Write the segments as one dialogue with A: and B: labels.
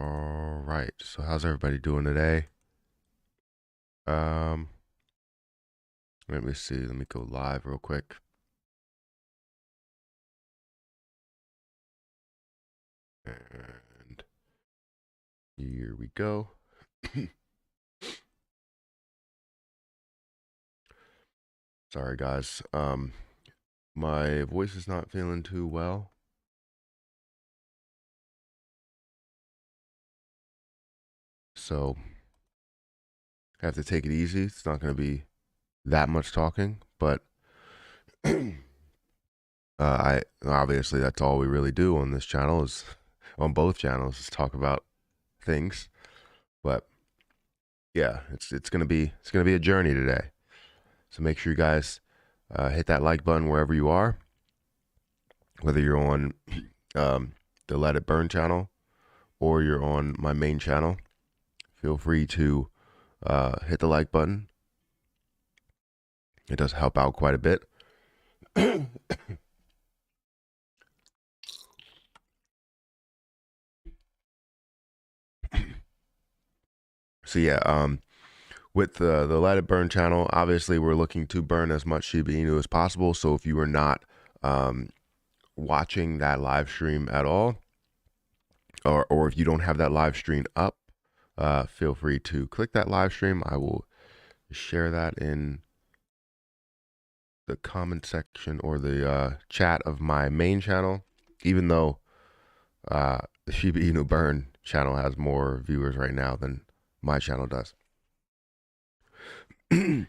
A: All right. So how's everybody doing today? Let me see. Let me go live real quick. And here we go. Sorry guys. My voice is not feeling too well. So I have to take it easy. It's not going to be that much talking, but I obviously that's all we really do on this channel is on both channels is talk about things. But yeah, it's gonna be a journey today. So make sure you guys hit that like button wherever you are, whether you're on the Let It Burn channel or you're on my main channel. Feel free to hit the like button. It does help out quite a bit. So yeah, with the Let It Burn channel, obviously we're looking to burn as much Shiba Inu as possible. So if you are not watching that live stream at all, or if you don't have that live stream up, feel free to click that live stream. I will share that in the comment section or the chat of my main channel, even though the Shiba Inu Burn channel has more viewers right now than my channel does. Okay.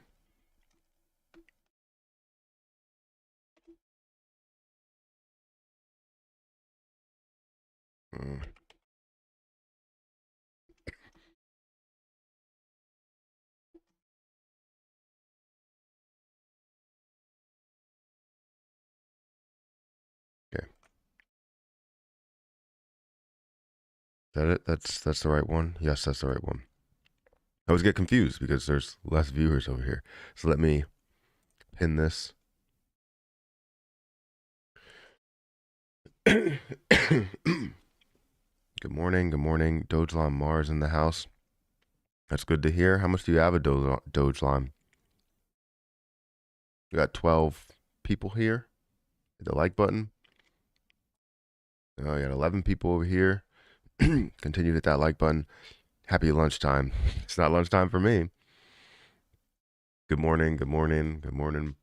A: Is that it? That's the right one? Yes, that's the right one. I always get confused because there's less viewers over here. So let me pin this. Good morning. Good morning. Dogelon Mars in the house. That's good to hear. How much do you have a Dogelon? We got 12 people here. Hit the like button. Oh, you got 11 people over here. Continue to hit that like button. Happy lunchtime. It's not lunchtime for me. Good morning. Good morning. Good morning.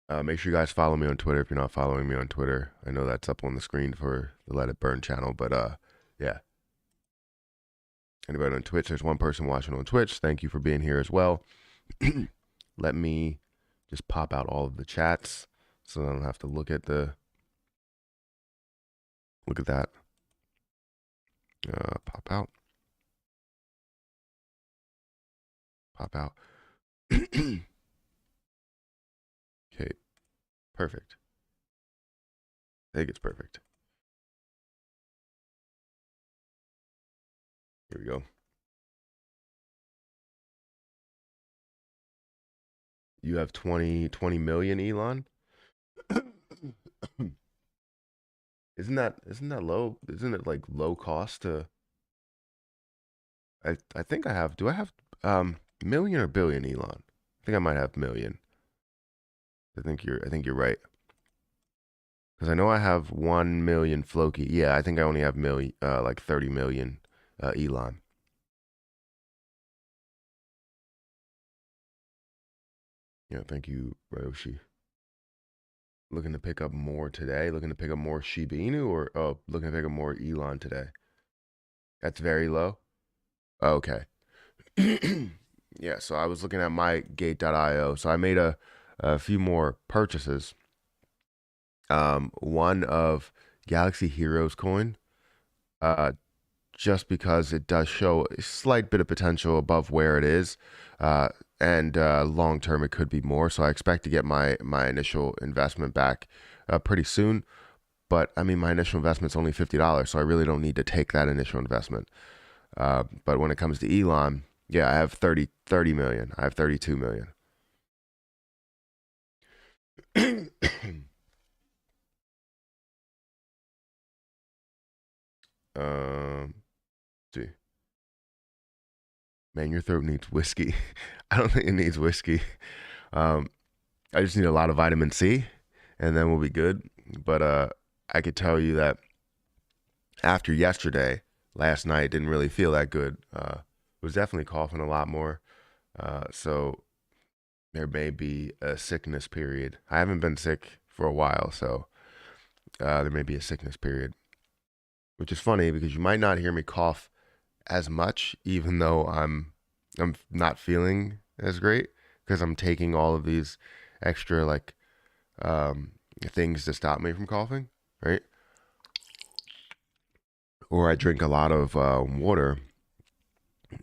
A: Make sure you guys follow me on Twitter if you're not following me on Twitter. I know that's up on the screen for the Let It Burn channel, but yeah. Anybody on Twitch? There's one person watching on Twitch. Thank you for being here as well. Let me just pop out all of the chats so I don't have to look at that. Pop out. Pop out. Okay, perfect. I think it's perfect. Here we go. You have 20 million, Elon? Isn't that low? Isn't it like low cost to I think I have, do I have million or billion, Elon? I think I might have million. I think you're right. Because I know I have 1 million Floki. Yeah, I think I only have like 30 million Elon. Yeah, thank you, Ryoshi. Looking to pick up more today? Looking to pick up more Shiba Inu or looking to pick up more Elon today? That's very low. Okay. Yeah, so I was looking at my gate.io. So I made a few more purchases. One of Galaxy Heroes coin, just because it does show a slight bit of potential above where it is, and long term it could be more. So I expect to get my initial investment back pretty soon. But I mean, my initial investment's only $50, so I really don't need to take that initial investment. But when it comes to Elon, yeah, I have 30 million. I have 32 million. See, man, your throat needs whiskey. I don't think it needs whiskey. Um, I just need a lot of vitamin C, and then we'll be good. But I could tell you that after yesterday, last night didn't really feel that good. Was definitely coughing a lot more. So there may be a sickness period. I haven't been sick for a while, so there may be a sickness period, which is funny because you might not hear me cough as much, even though I'm not feeling as great because I'm taking all of these extra like things to stop me from coughing, right? Or I drink a lot of water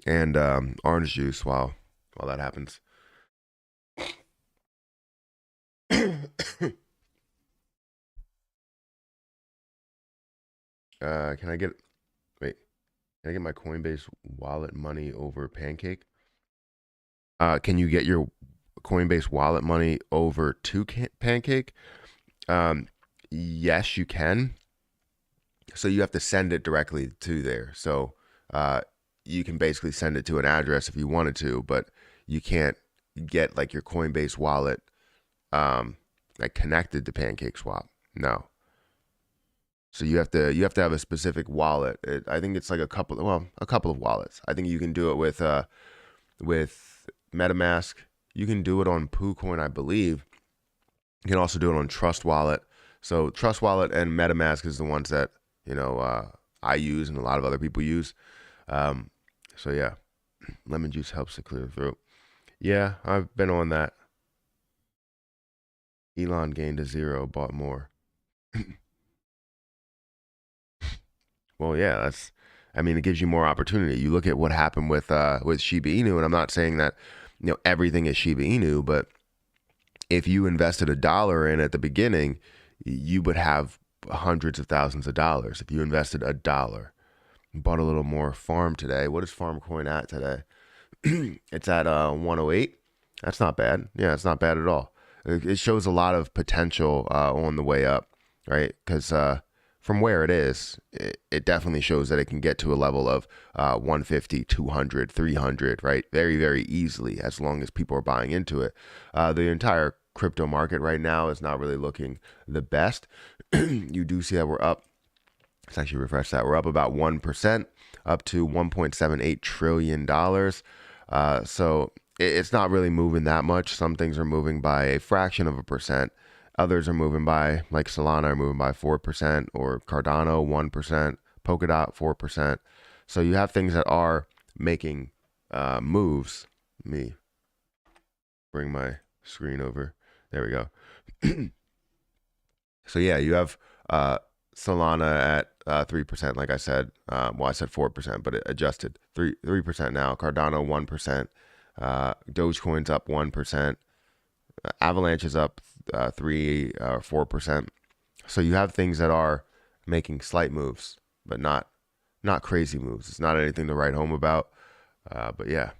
A: and orange juice while that happens. Can I get wait? Can I get my Coinbase wallet money over Pancake? Can you get your Coinbase wallet money over to Pancake? Yes, you can. So you have to send it directly to there. So you can basically send it to an address if you wanted to, but you can't get like your Coinbase wallet like connected to Pancake Swap. No. So you have to have a specific wallet. I think it's like a couple of wallets. I think you can do it with MetaMask. You can do it on PooCoin, I believe. You can also do it on Trust Wallet. So Trust Wallet and MetaMask is the ones that I use and a lot of other people use. So yeah, lemon juice helps to clear the throat. Yeah, I've been on that. Elon gained a 0, bought more. Well, yeah, it gives you more opportunity. You look at what happened with Shiba Inu, and I'm not saying that everything is Shiba Inu, but if you invested $1 in at the beginning, you would have hundreds of thousands of dollars. If you invested $1, bought a little more farm today. What is farm coin at today? It's at 108. That's not bad. Yeah, it's not bad at all. It shows a lot of potential on the way up, right? Because from where it is, it definitely shows that it can get to a level of 150, 200, 300, right? Very, very easily, as long as people are buying into it. The entire crypto market right now is not really looking the best. You do see that we're up. Let's actually refresh that. We're up about 1%, up to $1.78 trillion. So it's not really moving that much. Some things are moving by a fraction of a percent. Others are moving by, like Solana, are moving by 4%, or Cardano 1%, Polkadot 4%. So you have things that are making moves. Let me bring my screen over. There we go. So yeah, you have Solana at 3%, like I said. I said 4%, but it adjusted 3% now. Cardano 1%. Dogecoin's up 1%. Avalanche is up 3 or 4%. So you have things that are making slight moves, but not crazy moves. It's not anything to write home about. But yeah.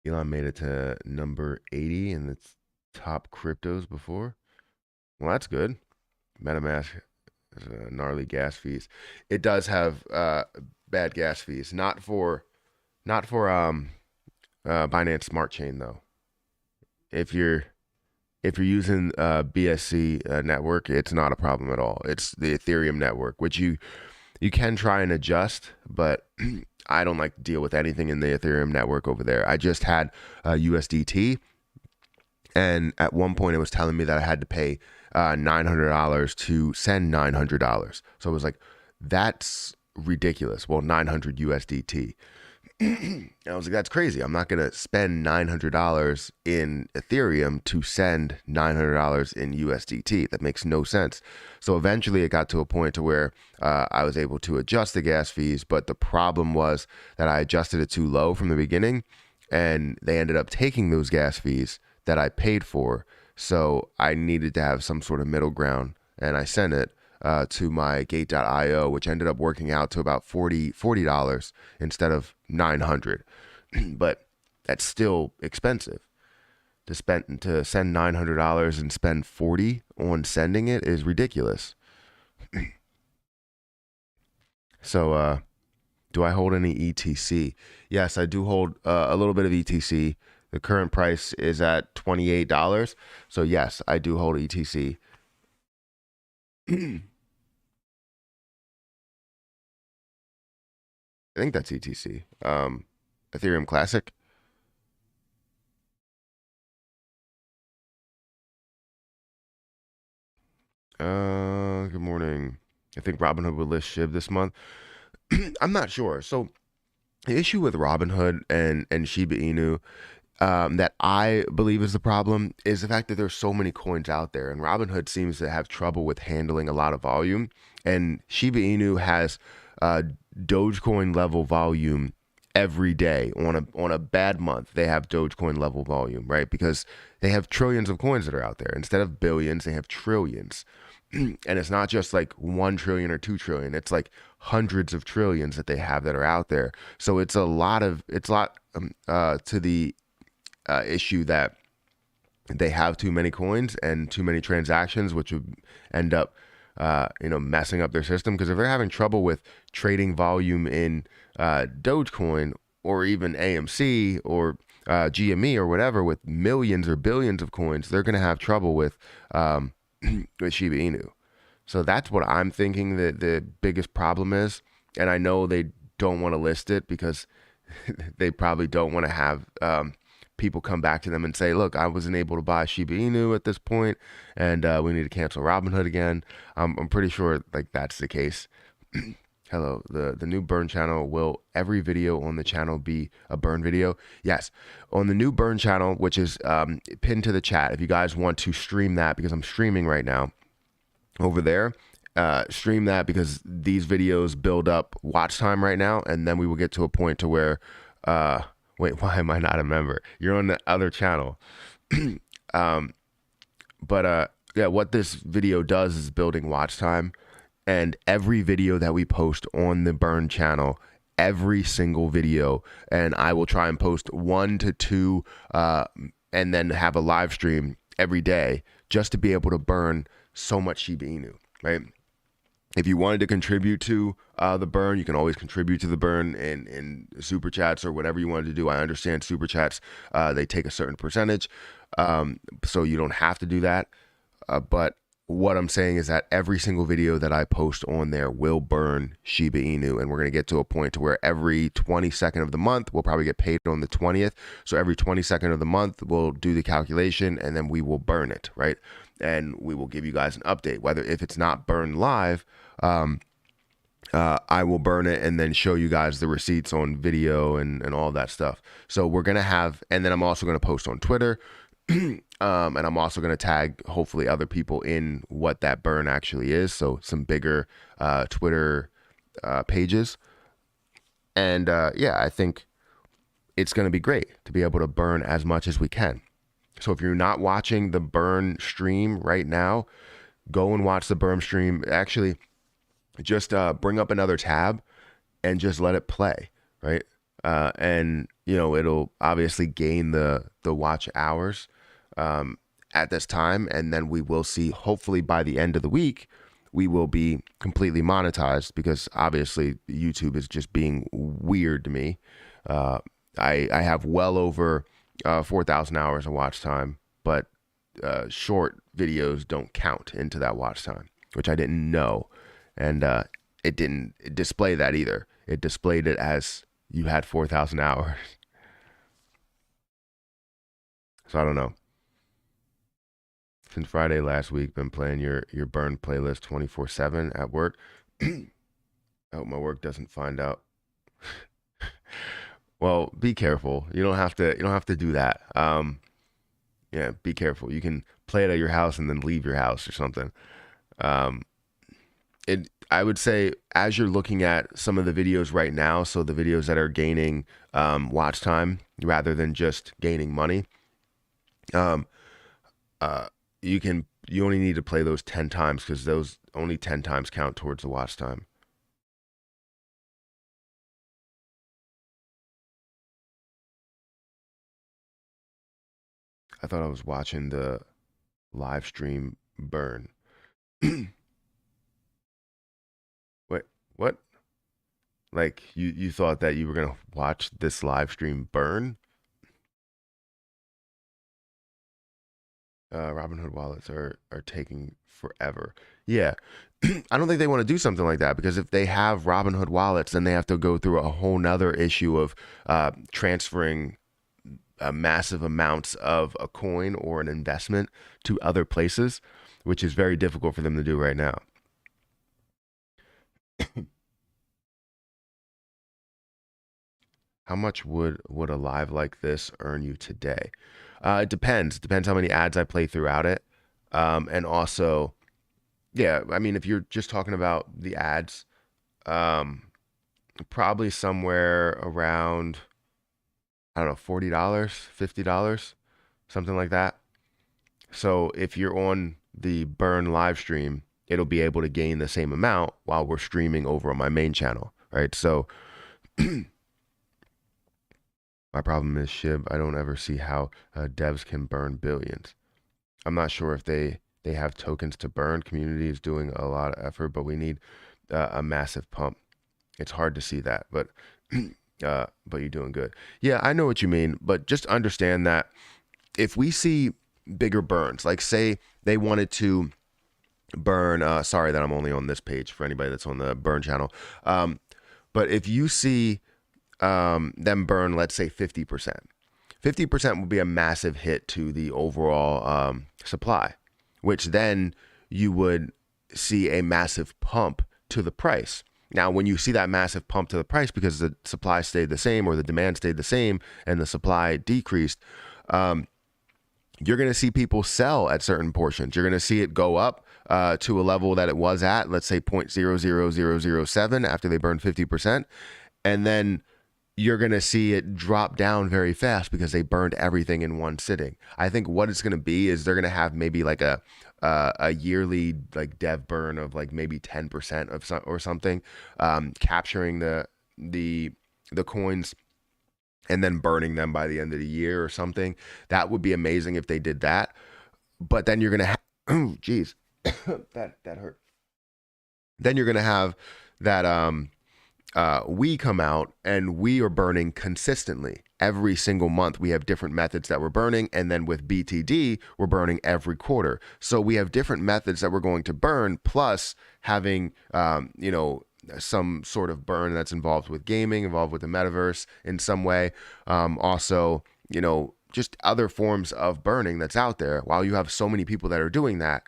A: Elon made it to number 80 in the top cryptos before. Well, that's good. MetaMask has gnarly gas fees. It does have bad gas fees. Not for Binance Smart Chain though. If you're using BSC network, it's not a problem at all. It's the Ethereum network, which you can try and adjust, but I don't like to deal with anything in the Ethereum network over there. I just had USDT, and at one point it was telling me that I had to pay $900 to send $900. So it was like, that's ridiculous. Well, 900 USDT. And I was like, that's crazy. I'm not going to spend $900 in Ethereum to send $900 in USDT. That makes no sense. So eventually it got to a point to where I was able to adjust the gas fees. But the problem was that I adjusted it too low from the beginning, and they ended up taking those gas fees that I paid for. So I needed to have some sort of middle ground, and I sent it to my gate.io, which ended up working out to about $40 instead of $900. But that's still expensive. to send $900 and spend 40 on sending it is ridiculous. So, do I hold any ETC? Yes, I do hold a little bit of ETC. The current price is at $28. So yes, I do hold ETC. I think that's ETC. Ethereum Classic. Good morning. I think Robinhood will list SHIB this month. I'm not sure. So the issue with Robinhood and Shiba Inu that I believe is the problem is the fact that there's so many coins out there, and Robinhood seems to have trouble with handling a lot of volume, and Shiba Inu has Dogecoin level volume every day. On a bad month, they have Dogecoin level volume, right? Because they have trillions of coins that are out there. Instead of billions, they have trillions. And it's not just like 1 trillion or 2 trillion. It's like hundreds of trillions that they have that are out there. So it's a lot to the issue that they have too many coins and too many transactions, which would end up messing up their system. Because if they're having trouble with trading volume in Dogecoin or even AMC or GME or whatever with millions or billions of coins, they're going to have trouble with Shiba Inu. So that's what I'm thinking that the biggest problem is. And I know they don't want to list it because they probably don't want to have people come back to them and say, look, I wasn't able to buy Shiba Inu at this point, and we need to cancel Robinhood again. I'm pretty sure like that's the case. Hello, the new burn channel, will every video on the channel be a burn video? Yes, on the new burn channel, which is pinned to the chat, if you guys want to stream that, because I'm streaming right now over there, stream that, because these videos build up watch time right now, and then we will get to a point to where wait, why am I not a member? You're on the other channel. Yeah, what this video does is building watch time. And every video that we post on the Burn channel, every single video, and I will try and post 1 to 2 and then have a live stream every day just to be able to burn so much Shiba Inu, right? If you wanted to contribute to the burn, you can always contribute to the burn in super chats or whatever you wanted to do. I understand super chats, they take a certain percentage, so you don't have to do that. But what I'm saying is that every single video that I post on there will burn Shiba Inu, and we're going to get to a point to where every 22nd of the month, we'll probably get paid on the 20th. So every 22nd of the month, we'll do the calculation, and then we will burn it, right? And we will give you guys an update. Whether if it's not burned live, I will burn it and then show you guys the receipts on video and all that stuff. So we're going to have, and then I'm also going to post on Twitter. And I'm also going to tag, hopefully, other people in what that burn actually is. So some bigger Twitter pages. And yeah, I think it's going to be great to be able to burn as much as we can. So if you're not watching the burn stream right now, go and watch the burn stream. Actually, just bring up another tab and just let it play, right? And, it'll obviously gain the watch hours at this time, and then we will see, hopefully by the end of the week, we will be completely monetized, because obviously YouTube is just being weird to me. I have well over 4,000 hours of watch time, but short videos don't count into that watch time, which I didn't know. And it didn't display that either. It displayed it as you had 4,000 hours. So I don't know. Since Friday last week, been playing your burn playlist 24/7 at work. I hope my work doesn't find out. Well, be careful. You don't have to do that. Yeah, be careful. You can play it at your house and then leave your house or something. I would say, as you're looking at some of the videos right now, so the videos that are gaining watch time rather than just gaining money, you only need to play those 10 times, because those only 10 times count towards the watch time. I thought I was watching the live stream burn. Wait, what? Like you thought that you were gonna watch this live stream burn? Robinhood wallets are taking forever. Yeah, I don't think they want to do something like that because if they have Robinhood wallets, then they have to go through a whole nother issue of transferring massive amounts of a coin or an investment to other places, which is very difficult for them to do right now. How much would a live like this earn you today? It depends. It depends how many ads I play throughout it, and also, yeah. I mean, if you're just talking about the ads, um, probably somewhere around I don't know, $40, $50, something like that. So if you're on the Burn live stream, it'll be able to gain the same amount while we're streaming over on my main channel, right? So my problem is Shib. I don't ever see how devs can burn billions. I'm not sure if they have tokens to burn. Community is doing a lot of effort, but we need a massive pump. It's hard to see that, but but you're doing good. Yeah, I know what you mean, but just understand that if we see bigger burns, like say they wanted to burn, sorry that I'm only on this page for anybody that's on the burn channel. But if you see them burn, let's say 50%, 50% would be a massive hit to the overall supply, which then you would see a massive pump to the price. Now, when you see that massive pump to the price because the supply stayed the same or the demand stayed the same and the supply decreased, you're going to see people sell at certain portions. You're going to see it go up to a level that it was at, let's say 0.00007 after they burn 50%. And then you're going to see it drop down very fast because they burned everything in one sitting. I think what it's going to be is they're going to have maybe like a yearly like dev burn of like maybe 10% of some or something, capturing the coins and then burning them by the end of the year or something. That would be amazing if they did that. But then you're going to have, oh, geez, that hurt. Then you're going to have that we come out and we are burning consistently every single month. We have different methods that we're burning, and then with BTD we're burning every quarter. So we have different methods that we're going to burn, plus having some sort of burn that's involved with gaming, involved with the metaverse in some way. Also, just other forms of burning that's out there. While you have so many people that are doing that,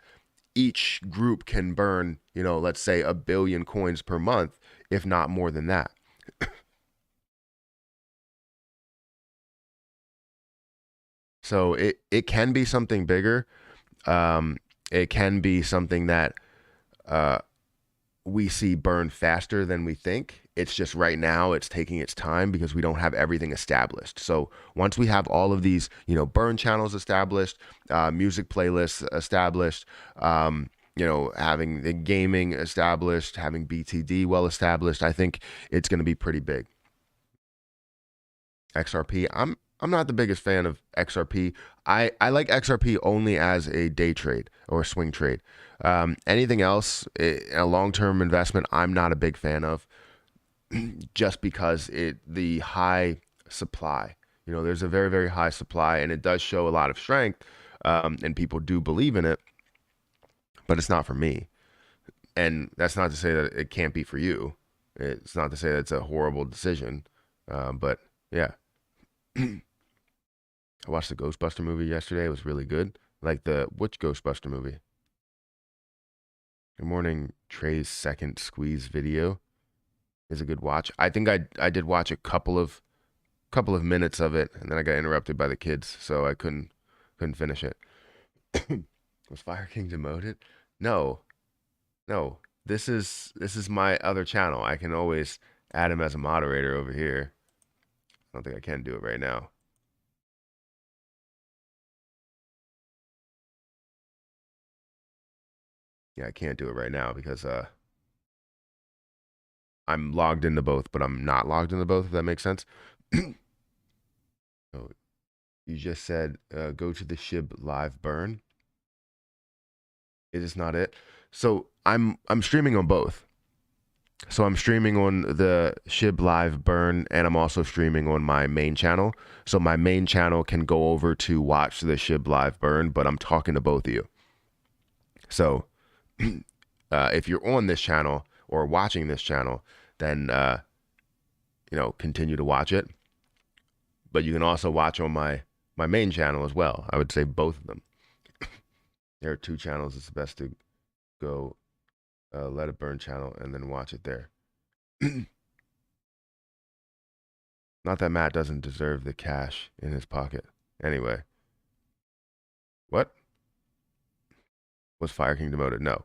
A: each group can burn, let's say 1 billion coins per month, if not more than that. So it can be something bigger. It can be something that we see burn faster than we think. It's just right now it's taking its time because we don't have everything established. So once we have all of these, burn channels established, music playlists established, having the gaming established, having BTD well established, I think it's going to be pretty big. XRP, I'm not the biggest fan of XRP. I like XRP only as a day trade or a swing trade. Anything else, a long-term investment, I'm not a big fan of, just because the high supply. There's a very, very high supply, and it does show a lot of strength, and people do believe in it, but it's not for me. And that's not to say that it can't be for you. It's not to say that it's a horrible decision, but yeah. I watched the Ghostbuster movie yesterday. It was really good. Like which Ghostbuster movie? Good morning, Trey's second squeeze video is a good watch. I think I did watch a couple of minutes of it, and then I got interrupted by the kids, so I couldn't finish it. Was Fire King demoted? No, no. This is my other channel. I can always add him as a moderator over here. I don't think I can do it right now. Yeah, I can't do it right now because I'm logged into both, but I'm not logged into both, if that makes sense. Oh, You just said go to the SHIB live burn. It is not it. So I'm streaming on both. So I'm streaming on the SHIB live burn, and I'm also streaming on my main channel. So my main channel can go over to watch the SHIB live burn, but I'm talking to both of you. So if you're on this channel or watching this channel, then continue to watch it. But you can also watch on my main channel as well. I would say both of them. There are two channels. It's best to go let it burn channel and then watch it there. Not that Matt doesn't deserve the cash in his pocket. Anyway. What? Was Fire King demoted? No.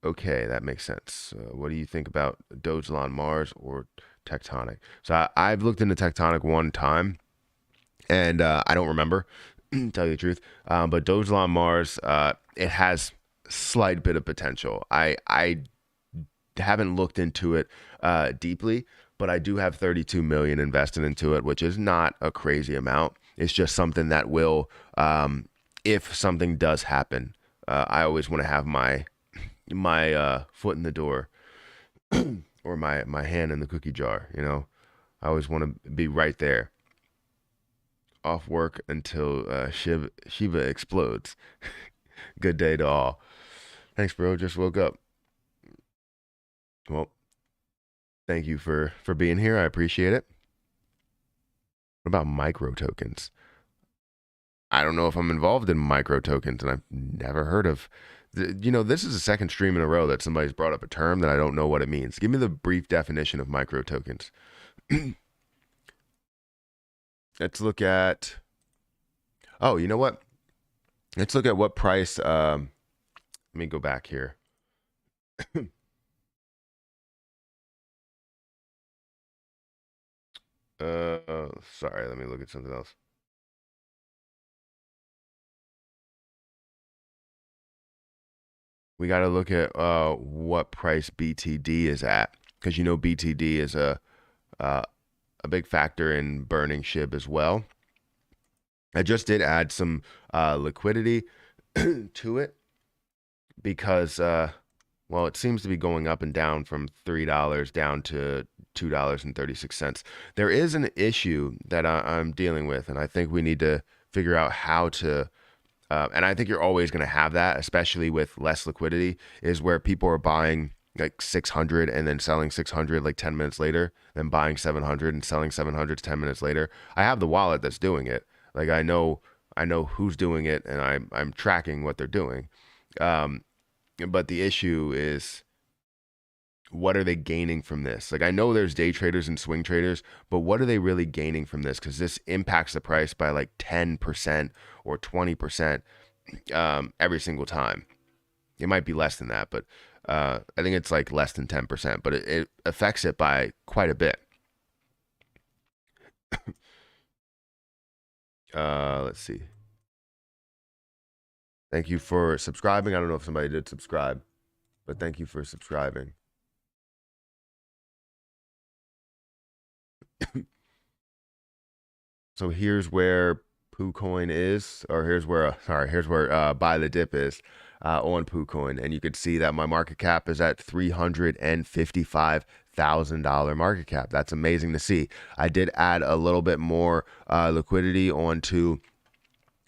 A: Okay, that makes sense. What do you think about Dogelon Mars or Tectonic? So I've looked into Tectonic one time, and I don't remember, tell you the truth. But Dogelon Mars, it has slight bit of potential. I haven't looked into it deeply, but I do have 32 million invested into it, which is not a crazy amount. It's just something that will, if something does happen, I always want to have my foot in the door or my hand in the cookie jar. I always want to be right there. Off work until Shiba explodes. Good day to all. Thanks, bro. Just woke up. Well, thank you for being here. I appreciate it. What about micro tokens? I don't know if I'm involved in micro tokens, and I've never heard of. This is the second stream in a row that somebody's brought up a term that I don't know what it means. Give me the brief definition of micro tokens. Let's look at. Oh, you know what? Let's look at what price. Let me go back here. Sorry. Let me look at something else. We got to look at what price BTD is at, because BTD is a big factor in burning SHIB as well. I just did add some liquidity to it because, it seems to be going up and down from $3 down to $2.36. There is an issue that I'm dealing with, and I think we need to figure out how to. And I think you're always going to have that, especially with less liquidity, is where people are buying like 600 and then selling 600 like 10 minutes later, then buying 700 and selling 700 10 minutes later. I have the wallet that's doing it. Like I know who's doing it, and I'm tracking what they're doing. But the issue is, what are they gaining from this? Like I know there's day traders and swing traders, but what are they really gaining from this? Because this impacts the price by like 10% or 20% every single time. It might be less than that, but I think it's like less than 10%, but it affects it by quite a bit. Let's see. Thank you for subscribing. I don't know if somebody did subscribe, but thank you for subscribing. So here's where PooCoin is, or here's where Buy the Dip is on PooCoin, and you could see that my market cap is at $355,000 market cap. That's amazing to see. I did add a little bit more liquidity onto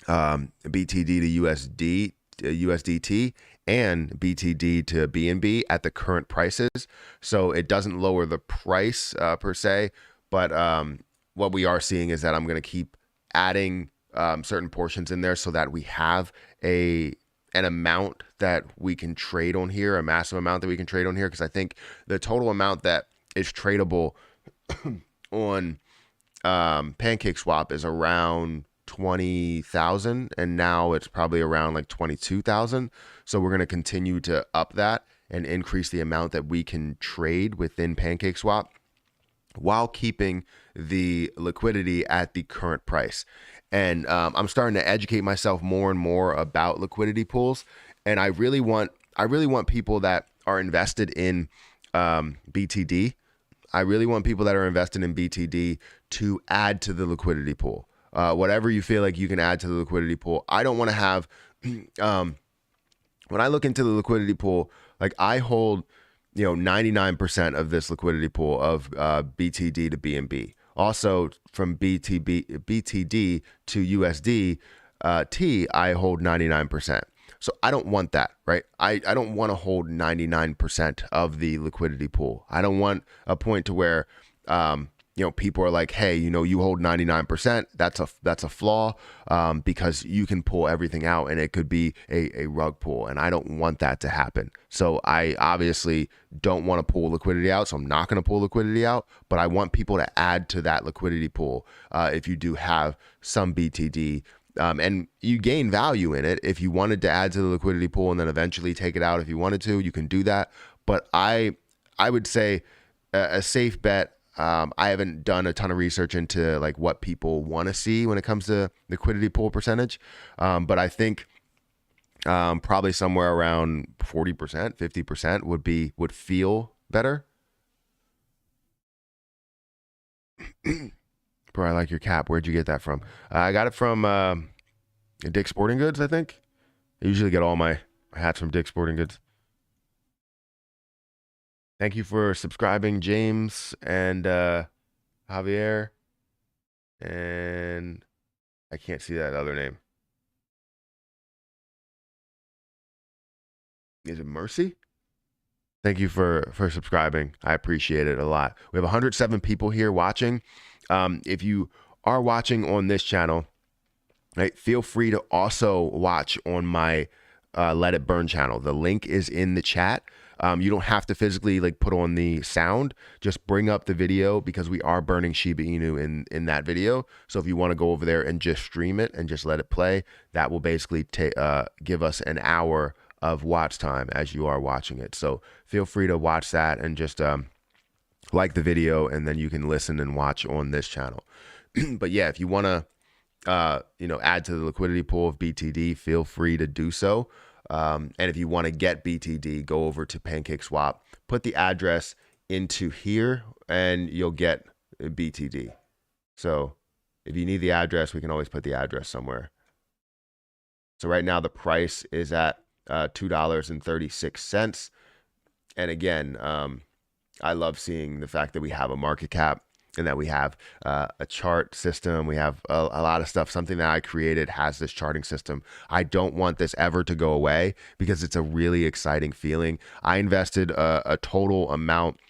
A: BTD to USDT and BTD to BNB at the current prices. So it doesn't lower the price per se, but what we are seeing is that I'm going to keep adding certain portions in there so that we have an amount that we can trade on here, a massive amount that we can trade on here, because I think the total amount that is tradable on Pancake Swap is around 20,000, and now it's probably around like 22,000. So we're going to continue to up that and increase the amount that we can trade within Pancake Swap while keeping the liquidity at the current price. And I'm starting to educate myself more and more about liquidity pools. And I really want people that are invested in BTD. I really want people that are invested in BTD to add to the liquidity pool. whatever you feel like you can add to the liquidity pool. I don't want to have, when I look into the liquidity pool, like I hold, 99% of this liquidity pool of BTD to BNB. Also from BTD to USD T, I hold 99%. So I don't want that, right? I don't want to hold 99% of the liquidity pool. I don't want a point to where, people are like, hey, you hold 99%. That's a flaw, because you can pull everything out and it could be a rug pull. And I don't want that to happen. So I obviously don't want to pull liquidity out. So I'm not going to pull liquidity out, but I want people to add to that liquidity pool. If you do have some BTD, and you gain value in it. If you wanted to add to the liquidity pool and then eventually take it out, if you wanted to, you can do that. But I would say a safe bet. I haven't done a ton of research into like what people want to see when it comes to liquidity pool percentage. But I think probably somewhere around 40%, 50% would feel better. Bro, I like your cap. Where'd you get that from? I got it from Dick's Sporting Goods, I think. I usually get all my hats from Dick's Sporting Goods. Thank you for subscribing, James and Javier. And I can't see that other name. Is it Mercy? Thank you for subscribing. I appreciate it a lot. We have 107 people here watching. If you are watching on this channel, right, feel free to also watch on my Let It Burn channel. The link is in the chat. You don't have to physically like put on the sound. Just bring up the video because we are burning Shiba Inu in that video. So if you want to go over there and just stream it and just let it play, that will basically give us an hour of watch time as you are watching it. So feel free to watch that and just like the video, and then you can listen and watch on this channel. But yeah, if you want to add to the liquidity pool of BTD, feel free to do so. And if you want to get BTD, go over to Pancake Swap, put the address into here, and you'll get BTD. So if you need the address, we can always put the address somewhere. So right now the price is at $2.36. And again, I love seeing the fact that we have a market cap and that we have a chart system. We have a lot of stuff. Something that I created has this charting system. I don't want this ever to go away because it's a really exciting feeling. I invested a total amount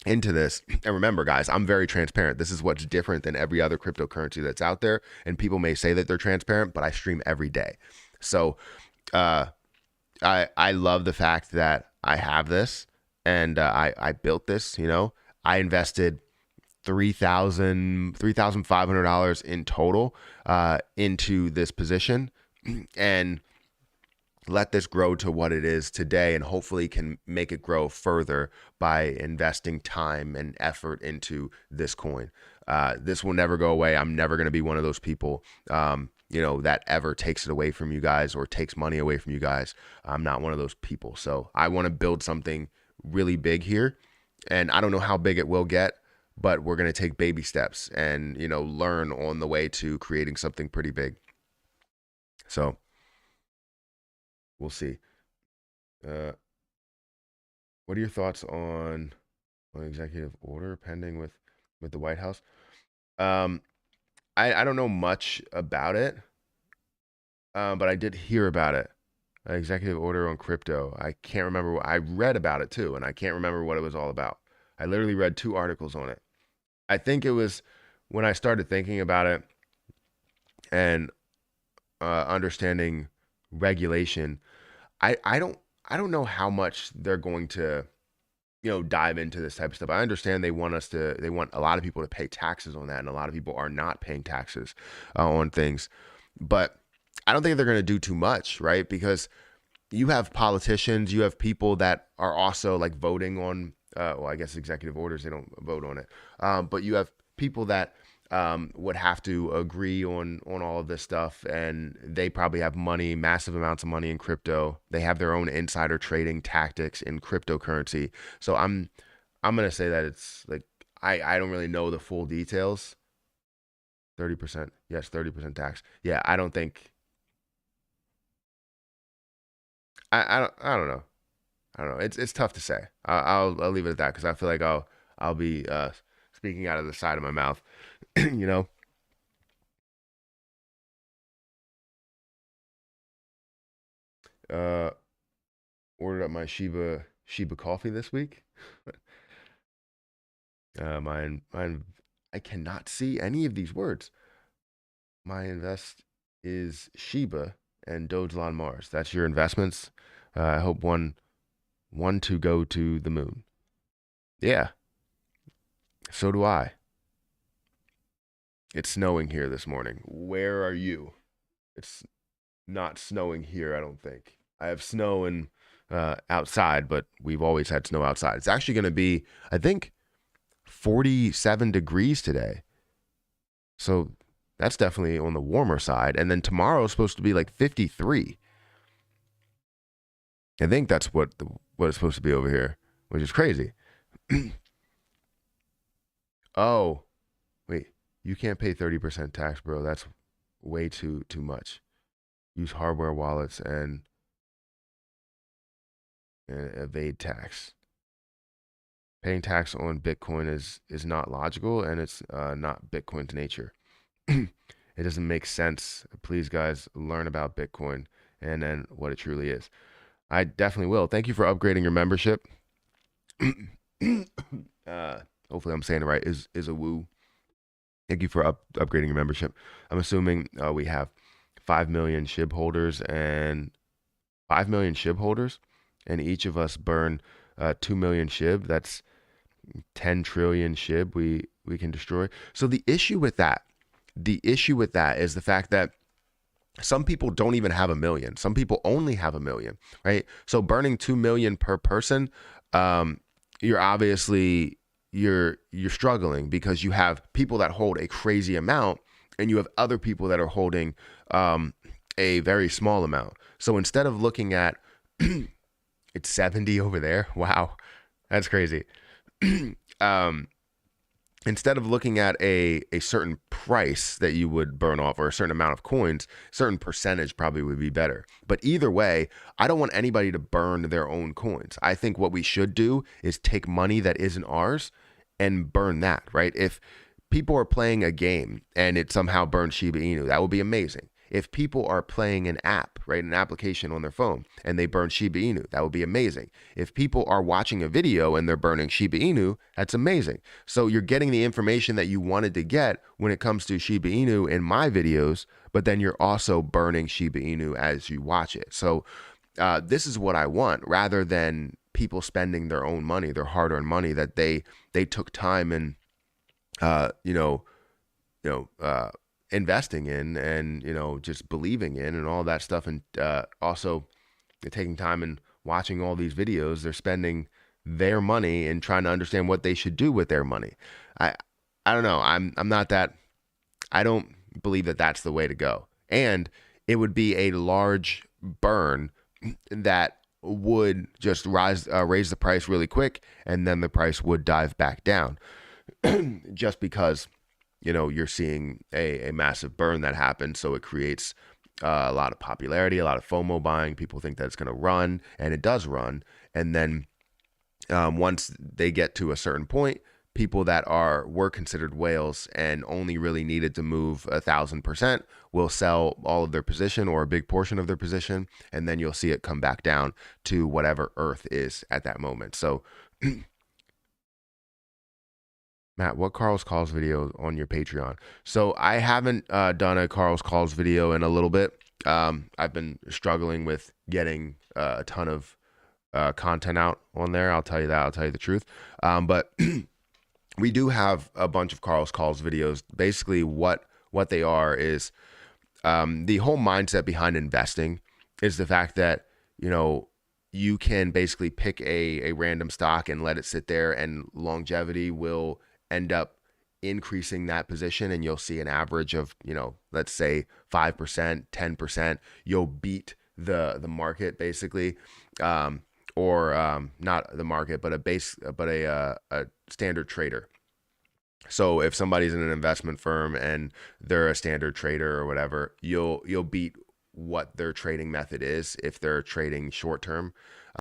A: into this. And remember, guys, I'm very transparent. This is what's different than every other cryptocurrency that's out there. And people may say that they're transparent, but I stream every day. So I love the fact that I have this and I built this. I invested $3,500 in total into this position, and let this grow to what it is today, and hopefully can make it grow further by investing time and effort into this coin. This will never go away. I'm never going to be one of those people that ever takes it away from you guys or takes money away from you guys. I'm not one of those people. So I want to build something really big here, and I don't know how big it will get, but we're going to take baby steps and, learn on the way to creating something pretty big. So we'll see. What are your thoughts on executive order pending with the White House? I don't know much about it, but I did hear about it. An executive order on crypto. I can't remember. I read about it too, and I can't remember what it was all about. I literally read 2 articles on it. I think it was when I started thinking about it and understanding regulation. I don't know how much they're going to dive into this type of stuff. I understand they want a lot of people to pay taxes on that, and a lot of people are not paying taxes on things, but I don't think they're going to do too much, right? Because you have politicians, you have people that are also like voting on well, I guess executive orders, they don't vote on it. But you have people that would have to agree on all of this stuff, and they probably have money, massive amounts of money in crypto. They have their own insider trading tactics in cryptocurrency. So I'm going to say that it's like, I don't really know the full details, 30%. Yes, 30% tax. Yeah, I don't think I don't know. I don't know. It's tough to say. I'll leave it at that because I feel like I'll be speaking out of the side of my mouth. you know. Uh, ordered up my Shiba coffee this week. Mine. I cannot see any of these words. My invest is Shiba and Dogecoin Mars. That's your investments. I hope one to go to the moon. Yeah, so do I. It's snowing here this morning. Where are you? It's not snowing here, I don't think. I have snow in outside, but we've always had snow outside. It's actually going to be, I think, 47 degrees today. So that's definitely on the warmer side. And then tomorrow is supposed to be like 53. I think that's what it's supposed to be over here, which is crazy. Oh, wait, you can't pay 30% tax, bro. That's way too much. Use hardware wallets and evade tax. Paying tax on Bitcoin is not logical, and it's not Bitcoin's nature. It doesn't make sense. Please, guys, learn about Bitcoin and then what it truly is. I definitely will. Thank you for upgrading your membership. Hopefully, I'm saying it right. Is a woo. Thank you for upgrading your membership. I'm assuming we have 5 million SHIB holders and 5 million SHIB holders, and each of us burn 2 million SHIB. That's 10 trillion SHIB we can destroy. So the issue with that is the fact that some people don't even have a million. Some people only have a million, right? So burning 2 million per person, you're obviously you're struggling because you have people that hold a crazy amount and you have other people that are holding a very small amount. So instead of looking at it's 70 over there. Wow. That's crazy. Instead of looking at a certain price that you would burn off or a certain amount of coins, certain percentage probably would be better. But either way, I don't want anybody to burn their own coins. I think what we should do is take money that isn't ours and burn that, right? If people are playing a game and it somehow burns Shiba Inu, that would be amazing. If people are playing an app, right, an application on their phone, and they burn Shiba Inu, that would be amazing. If people are watching a video and they're burning Shiba Inu, that's amazing. So you're getting the information that you wanted to get when it comes to Shiba Inu in my videos, but then you're also burning Shiba Inu as you watch it. So this is what I want, rather than people spending their own money, their hard-earned money that they took time and investing in and just believing in and all that stuff, and also taking time and watching all these videos. They're spending their money and trying to understand what they should do with their money. I don't know. I'm not that. I don't believe that that's the way to go. And it would be a large burn that would just raise the price really quick, and then the price would dive back down just because you're seeing a massive burn that happens. So it creates a lot of popularity, a lot of FOMO buying. People think that it's going to run, and it does run. And then once they get to a certain point, people that were considered whales and only really needed to move 1,000% will sell all of their position or a big portion of their position, and then you'll see it come back down to whatever Earth is at that moment. So Matt, what Carl's Calls video on your Patreon? So I haven't done a Carl's Calls video in a little bit. I've been struggling with getting a ton of content out on there. I'll tell you that. I'll tell you the truth. But we do have a bunch of Carl's Calls videos. Basically, what they are is the whole mindset behind investing is the fact that you can basically pick a random stock and let it sit there, and longevity will end up increasing that position, and you'll see an average of let's say 5%, 10%. You'll beat the market basically, or not the market, but a standard trader. So if somebody's in an investment firm and they're a standard trader or whatever, you'll beat what their trading method is if they're trading short term.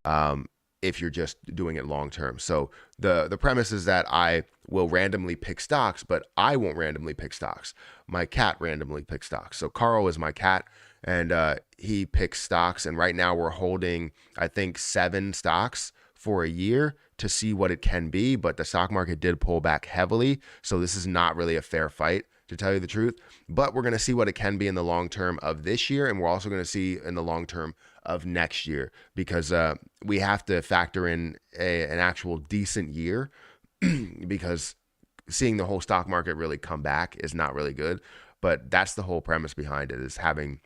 A: Um, if you're just doing it long term. So the premise is that I will randomly pick stocks, but I won't randomly pick stocks. My cat randomly picks stocks. So Carl is my cat, and he picks stocks. And right now we're holding, I think, 7 stocks for a year to see what it can be. But the stock market did pull back heavily, so this is not really a fair fight, to tell you the truth. But we're going to see what it can be in the long term of this year, and we're also going to see in the long term of next year, because we have to factor in an actual decent year because seeing the whole stock market really come back is not really good. But that's the whole premise behind it, is having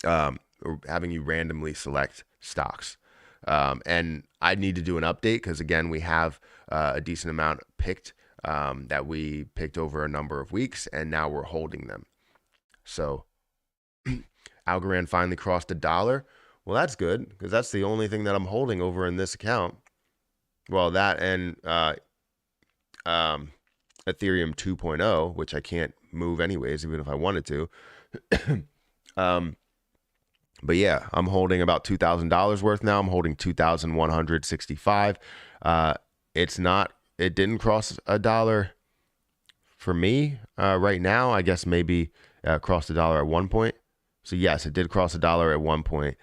A: you randomly select stocks. And I need to do an update because, again, we have a decent amount picked that we picked over a number of weeks, and now we're holding them. So Algorand finally crossed $1. Well, that's good, because that's the only thing that I'm holding over in this account. Well, that and Ethereum 2.0, which I can't move anyways, even if I wanted to. But yeah, I'm holding about $2,000 worth now. I'm holding 2,165. It didn't cross $1 for me right now. I guess maybe crossed $1 at one point. So yes, it did cross $1 at one point.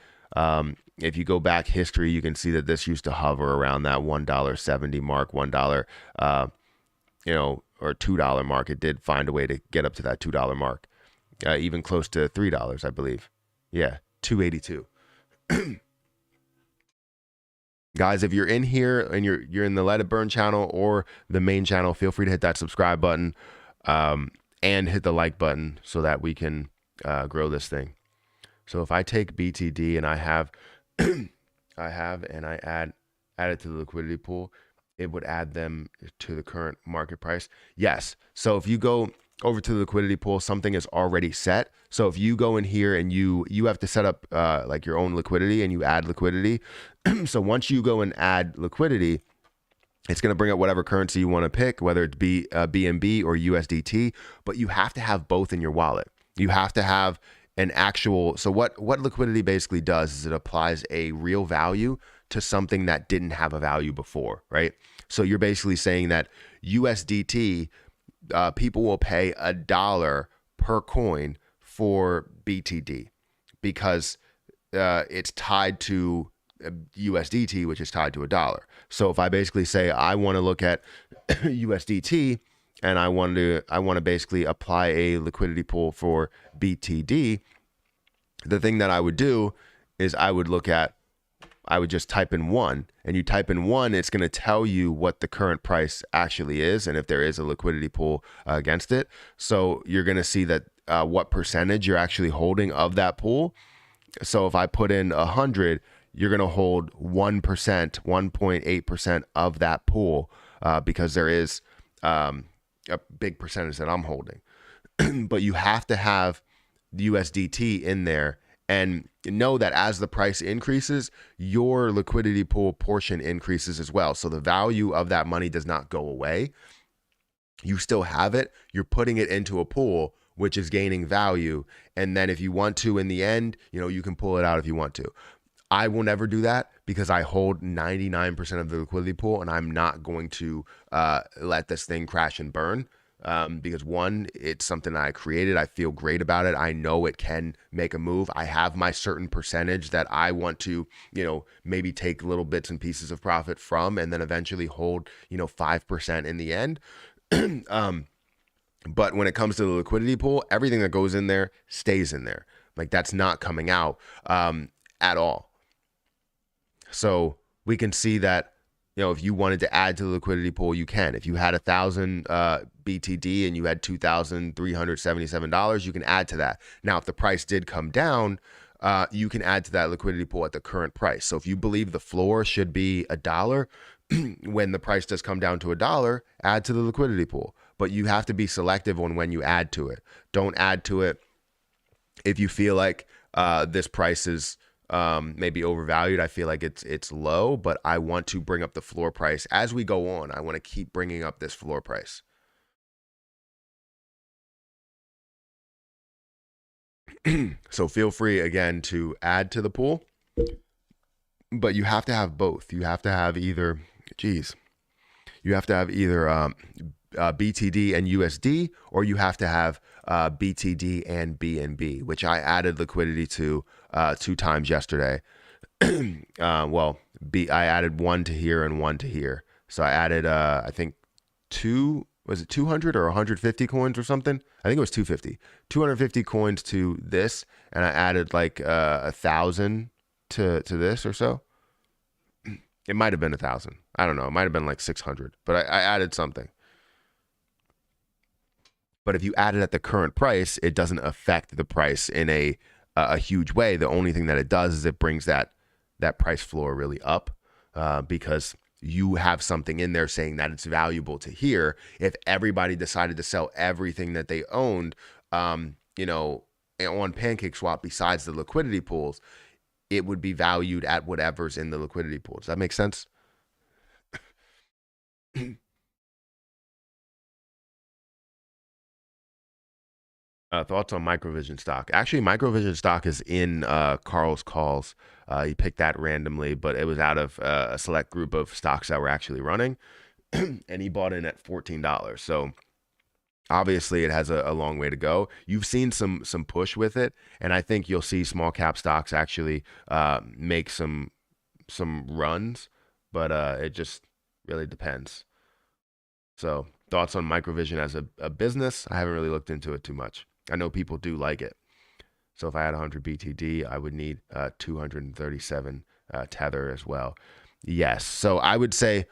A: If you go back history, you can see that this used to hover around that $1.70 mark, $1, or $2 mark. It did find a way to get up to that $2 mark, even close to $3, I believe. Yeah, $2.82. Guys, if you're in here and you're in the Let It Burn channel or the main channel, feel free to hit that subscribe button and hit the like button so that we can grow this thing. So if I take BTD and I add it to the liquidity pool, it would add them to the current market price. Yes. So if you go over to the liquidity pool, something is already set. So if you go in here and you have to set up like your own liquidity, and you add liquidity. So once you go and add liquidity, it's going to bring up whatever currency you want to pick, whether it be BNB or USDT, but you have to have both in your wallet. You have to have an actual, so what liquidity basically does is it applies a real value to something that didn't have a value before, right? So you're basically saying that USDT, people will pay $1 per coin for BTD because it's tied to USDT, which is tied to $1. So if I basically say I want to look at USDT and I want to basically apply a liquidity pool for BTD, the thing that I would do is I would just type in 1, and you type in 1, it's going to tell you what the current price actually is and if there is a liquidity pool against it. So you're going to see that what percentage you're actually holding of that pool. So if I put in 100, you're going to hold 1%, 1.8% of that pool because there is a big percentage that I'm holding. But you have to have USDT in there, and know that as the price increases, your liquidity pool portion increases as well. So the value of that money does not go away. You still have it. You're putting it into a pool, which is gaining value. And then if you want to, in the end, you can pull it out if you want to. I will never do that because I hold 99% of the liquidity pool, and I'm not going to let this thing crash and burn. Because one, it's something I created. I feel great about it. I know it can make a move. I have my certain percentage that I want to, maybe take little bits and pieces of profit from, and then eventually hold, 5% in the end. But when it comes to the liquidity pool, everything that goes in there stays in there. Like, that's not coming out at all. So we can see that, if you wanted to add to the liquidity pool, you can. If you had 1,000 BTD and you had $2,377, you can add to that. Now, if the price did come down, you can add to that liquidity pool at the current price. So if you believe the floor should be $1, when the price does come down to $1, add to the liquidity pool. But you have to be selective on when you add to it. Don't add to it if you feel like this price is maybe overvalued. I feel like it's low, but I want to bring up the floor price as we go on. I want to keep bringing up this floor price. So feel free again to add to the pool, but you have to have both. You have to have either, you have to have either BTD and USD, or you have to have BTD and BNB, which I added liquidity to 2 times yesterday. I added one to here and one to here. So I added, I think was it 200 or 150 coins or something? I think it was 250 coins to this. And I added like 1,000 to this or so. It might've been 1,000. I don't know. It might've been like 600, but I added something. But if you add it at the current price, it doesn't affect the price in a huge way. The only thing that it does is it brings that price floor really up, because you have something in there saying that it's valuable to here. If everybody decided to sell everything that they owned, on Pancake Swap besides the liquidity pools, it would be valued at whatever's in the liquidity pool. Does that make sense? Thoughts on Microvision stock? Actually, Microvision stock is in Carl's calls. He picked that randomly, but it was out of a select group of stocks that were actually running, and he bought in at $14. So obviously, it has a long way to go. You've seen some push with it, and I think you'll see small cap stocks actually make some runs, but it just really depends. So thoughts on Microvision as a business? I haven't really looked into it too much. I know people do like it. So if I had 100 BTD, I would need 237 Tether as well. Yes. So I would say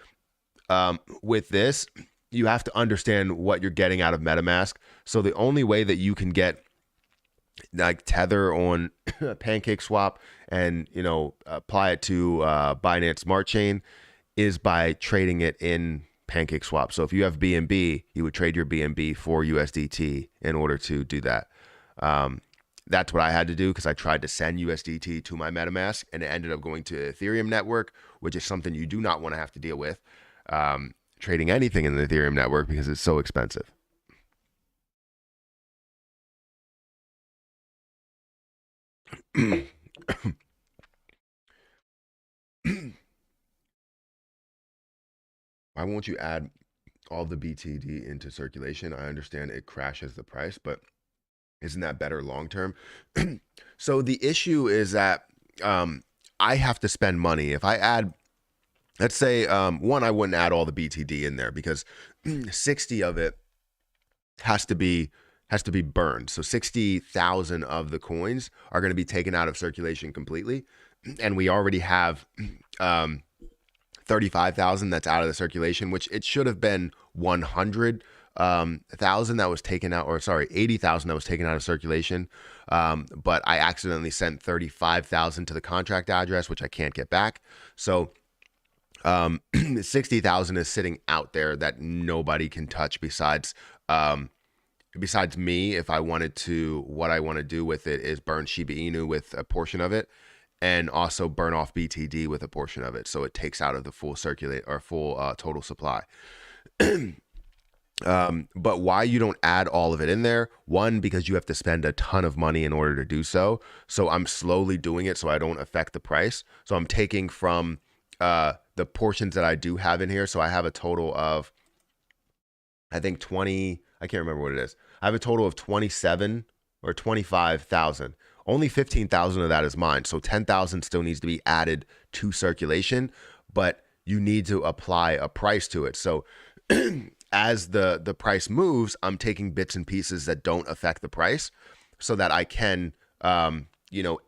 A: with this, you have to understand what you're getting out of MetaMask. So the only way that you can get like Tether on Pancake Swap and apply it to Binance Smart Chain is by trading it in Pancake Swap. So if you have BNB, you would trade your BNB for USDT in order to do that. That's what I had to do because I tried to send USDT to my MetaMask and it ended up going to Ethereum network, which is something you do not want to have to deal with trading anything in the Ethereum network because it's so expensive. Why won't you add all the BTD into circulation? I understand it crashes the price, but isn't that better long term? So the issue is that I have to spend money. If I add, let's say, one, I wouldn't add all the BTD in there because 60 of it has to be burned. So 60,000 of the coins are going to be taken out of circulation completely, and we already have 35,000 that's out of the circulation, which it should have been 100,000 that was taken out, or sorry, 80,000 that was taken out of circulation. But I accidentally sent 35,000 to the contract address, which I can't get back. So 60,000 is sitting out there that nobody can touch besides me. If I wanted to, what I want to do with it is burn Shiba Inu with a portion of it, and also burn off BTD with a portion of it, so it takes out of the full circulate or full total supply. But why you don't add all of it in there? One, because you have to spend a ton of money in order to do so. So I'm slowly doing it so I don't affect the price. So I'm taking from the portions that I do have in here. So I have a total of, I think 20, I can't remember what it is. I have a total of 27 or 25,000. Only 15,000 of that is mine. So 10,000 still needs to be added to circulation, but you need to apply a price to it. So as the price moves, I'm taking bits and pieces that don't affect the price so that I can,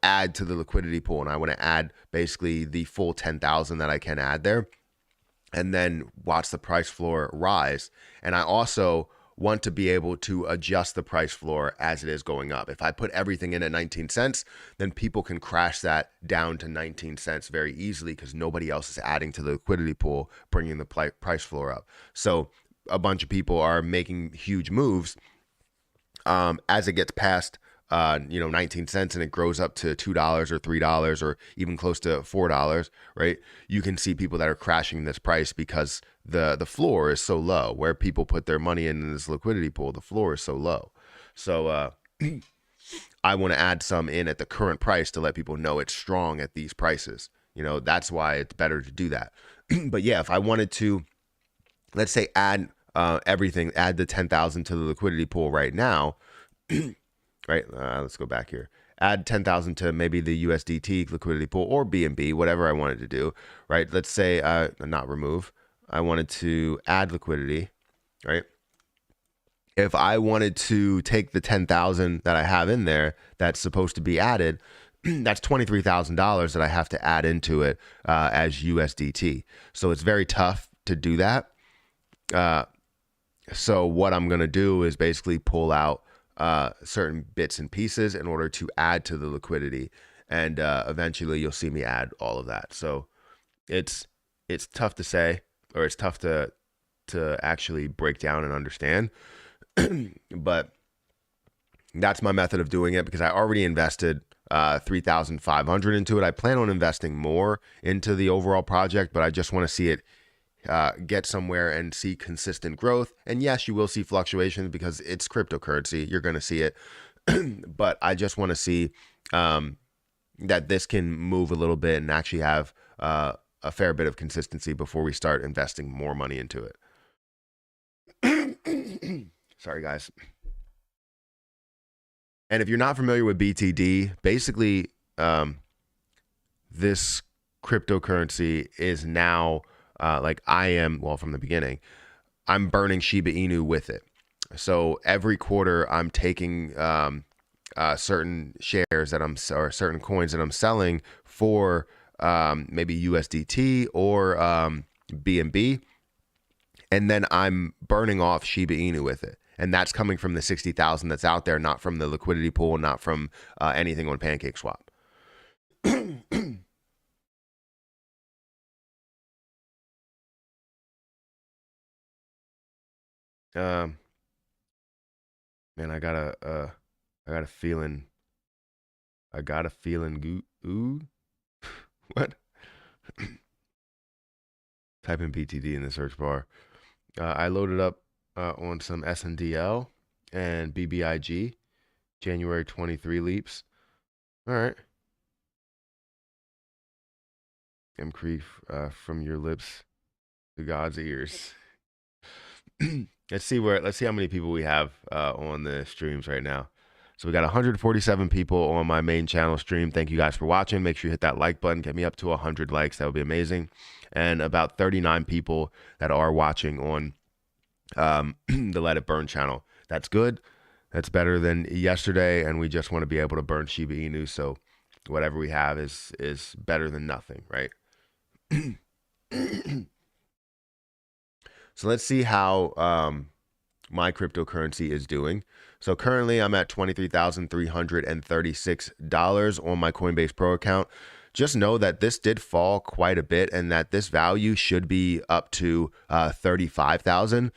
A: add to the liquidity pool. And I want to add basically the full 10,000 that I can add there, and then watch the price floor rise. And I also want to be able to adjust the price floor as it is going up. If I put everything in at 19 cents, then people can crash that down to 19 cents very easily because nobody else is adding to the liquidity pool, bringing the price floor up. So a bunch of people are making huge moves as it gets past 19 cents and it grows up to $2 or $3 or even close to $4, right? You can see people that are crashing this price because the floor is so low. Where people put their money in this liquidity pool, the floor is so low. So I want to add some in at the current price to let people know it's strong at these prices. That's why it's better to do that. But yeah, if I wanted to, let's say, add everything, add the 10,000 to the liquidity pool right now, right? Let's go back here. Add 10,000 to maybe the USDT liquidity pool or BNB, whatever I wanted to do, right? Let's say, not remove. I wanted to add liquidity, right? If I wanted to take the 10,000 that I have in there that's supposed to be added, that's $23,000 that I have to add into it as USDT. So it's very tough to do that. So what I'm going to do is basically pull out certain bits and pieces in order to add to the liquidity. And eventually you'll see me add all of that. So it's tough to say, or it's tough to actually break down and understand. But that's my method of doing it, because I already invested $3,500 into it. I plan on investing more into the overall project, but I just want to see it get somewhere and see consistent growth. And yes, you will see fluctuations because it's cryptocurrency. You're going to see it. But I just want to see that this can move a little bit and actually have a fair bit of consistency before we start investing more money into it. Sorry, guys. And if you're not familiar with BTD, basically this cryptocurrency is now like I am, well, from the beginning, I'm burning Shiba Inu with it. So every quarter I'm taking certain shares that or certain coins that I'm selling for maybe USDT or BNB. And then I'm burning off Shiba Inu with it. And that's coming from the 60,000 that's out there, not from the liquidity pool, not from anything on Pancake Swap. Man, I got a feeling. Ooh, what? Type in BTD in the search bar. I loaded up on some SNDL and BBIG, January 23 leaps. All right. MCree from your lips to God's ears. Let's see how many people we have on the streams right now. So we got 147 people on my main channel stream. Thank you guys for watching. Make sure you hit that like button. Get me up to 100 likes. That would be amazing. And about 39 people that are watching on the Let It Burn channel. That's good. That's better than yesterday. And we just want to be able to burn Shiba Inu. So whatever we have is better than nothing, right? So let's see how my cryptocurrency is doing. So currently I'm at $23,336 on my Coinbase Pro account. Just know that this did fall quite a bit and that this value should be up to 35,000,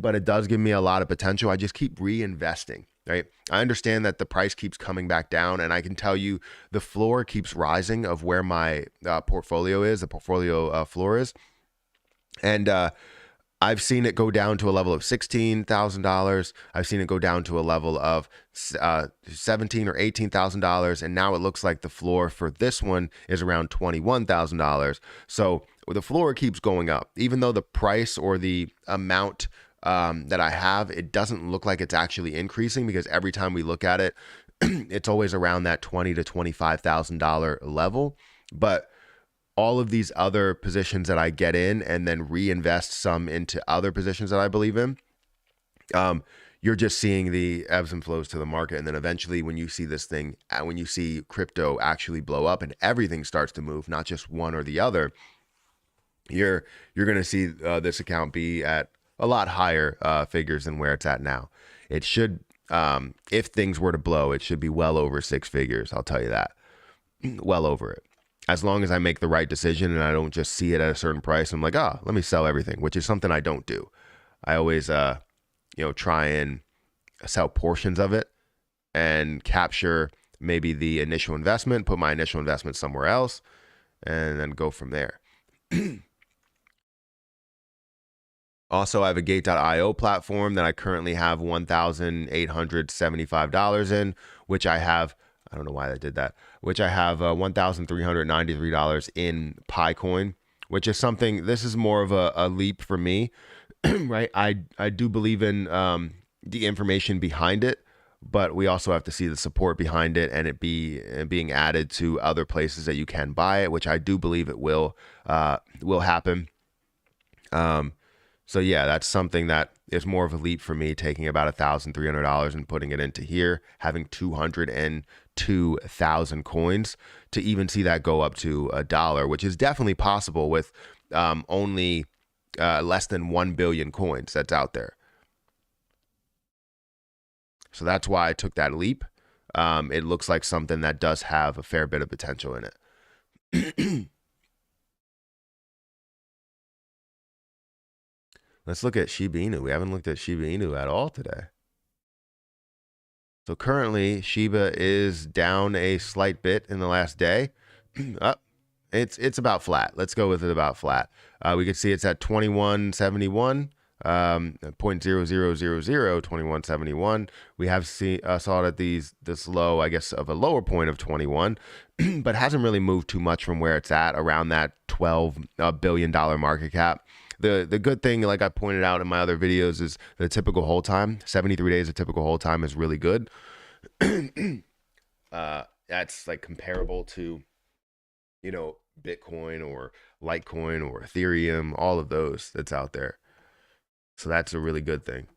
A: but it does give me a lot of potential. I just keep reinvesting, right? I understand that the price keeps coming back down, and I can tell you the floor keeps rising of where my portfolio is, the portfolio floor is. And I've seen it go down to a level of $16,000. I've seen it go down to a level of $17,000 or $18,000, and now it looks like the floor for this one is around $21,000. So the floor keeps going up, even though the price or the amount that I have, it doesn't look like it's actually increasing, because every time we look at it, it's always around that $20,000 to $25,000 level. But all of these other positions that I get in and then reinvest some into other positions that I believe in, you're just seeing the ebbs and flows to the market. And then eventually when you see this thing, when you see crypto actually blow up and everything starts to move, not just one or the other, you're going to see this account be at a lot higher figures than where it's at now. It should, if things were to blow, it should be well over six figures. I'll tell you that. Well over it. As long as I make the right decision and I don't just see it at a certain price, I'm like, let me sell everything, which is something I don't do. I always, try and sell portions of it and capture maybe the initial investment, put my initial investment somewhere else, and then go from there. Also, I have a Gate.io platform that I currently have $1,875 in, which I have, I don't know why I did that, which I have $1,393 in Picoin, which is something, this is more of a leap for me, right? I do believe in the information behind it, but we also have to see the support behind it and it being added to other places that you can buy it, which I do believe it will happen. So yeah, that's something that is more of a leap for me, taking about $1,300 and putting it into here, having 202,000 coins to even see that go up to $1, which is definitely possible with only less than 1 billion coins that's out there. So that's why I took that leap. It looks like something that does have a fair bit of potential in it. Let's look at Shiba Inu. We haven't looked at Shiba Inu at all today. So currently, Shiba is down a slight bit in the last day. It's about flat. Let's go with it about flat. We can see it's at 2171, 0.0000, 2171. We have saw it at this low, I guess, of a lower point of 21, but hasn't really moved too much from where it's at, around that $12 billion market cap. The good thing, like I pointed out in my other videos, is the typical hold time. 73 days of typical hold time is really good. That's like comparable to, you know, Bitcoin or Litecoin or Ethereum, all of those that's out there. So that's a really good thing.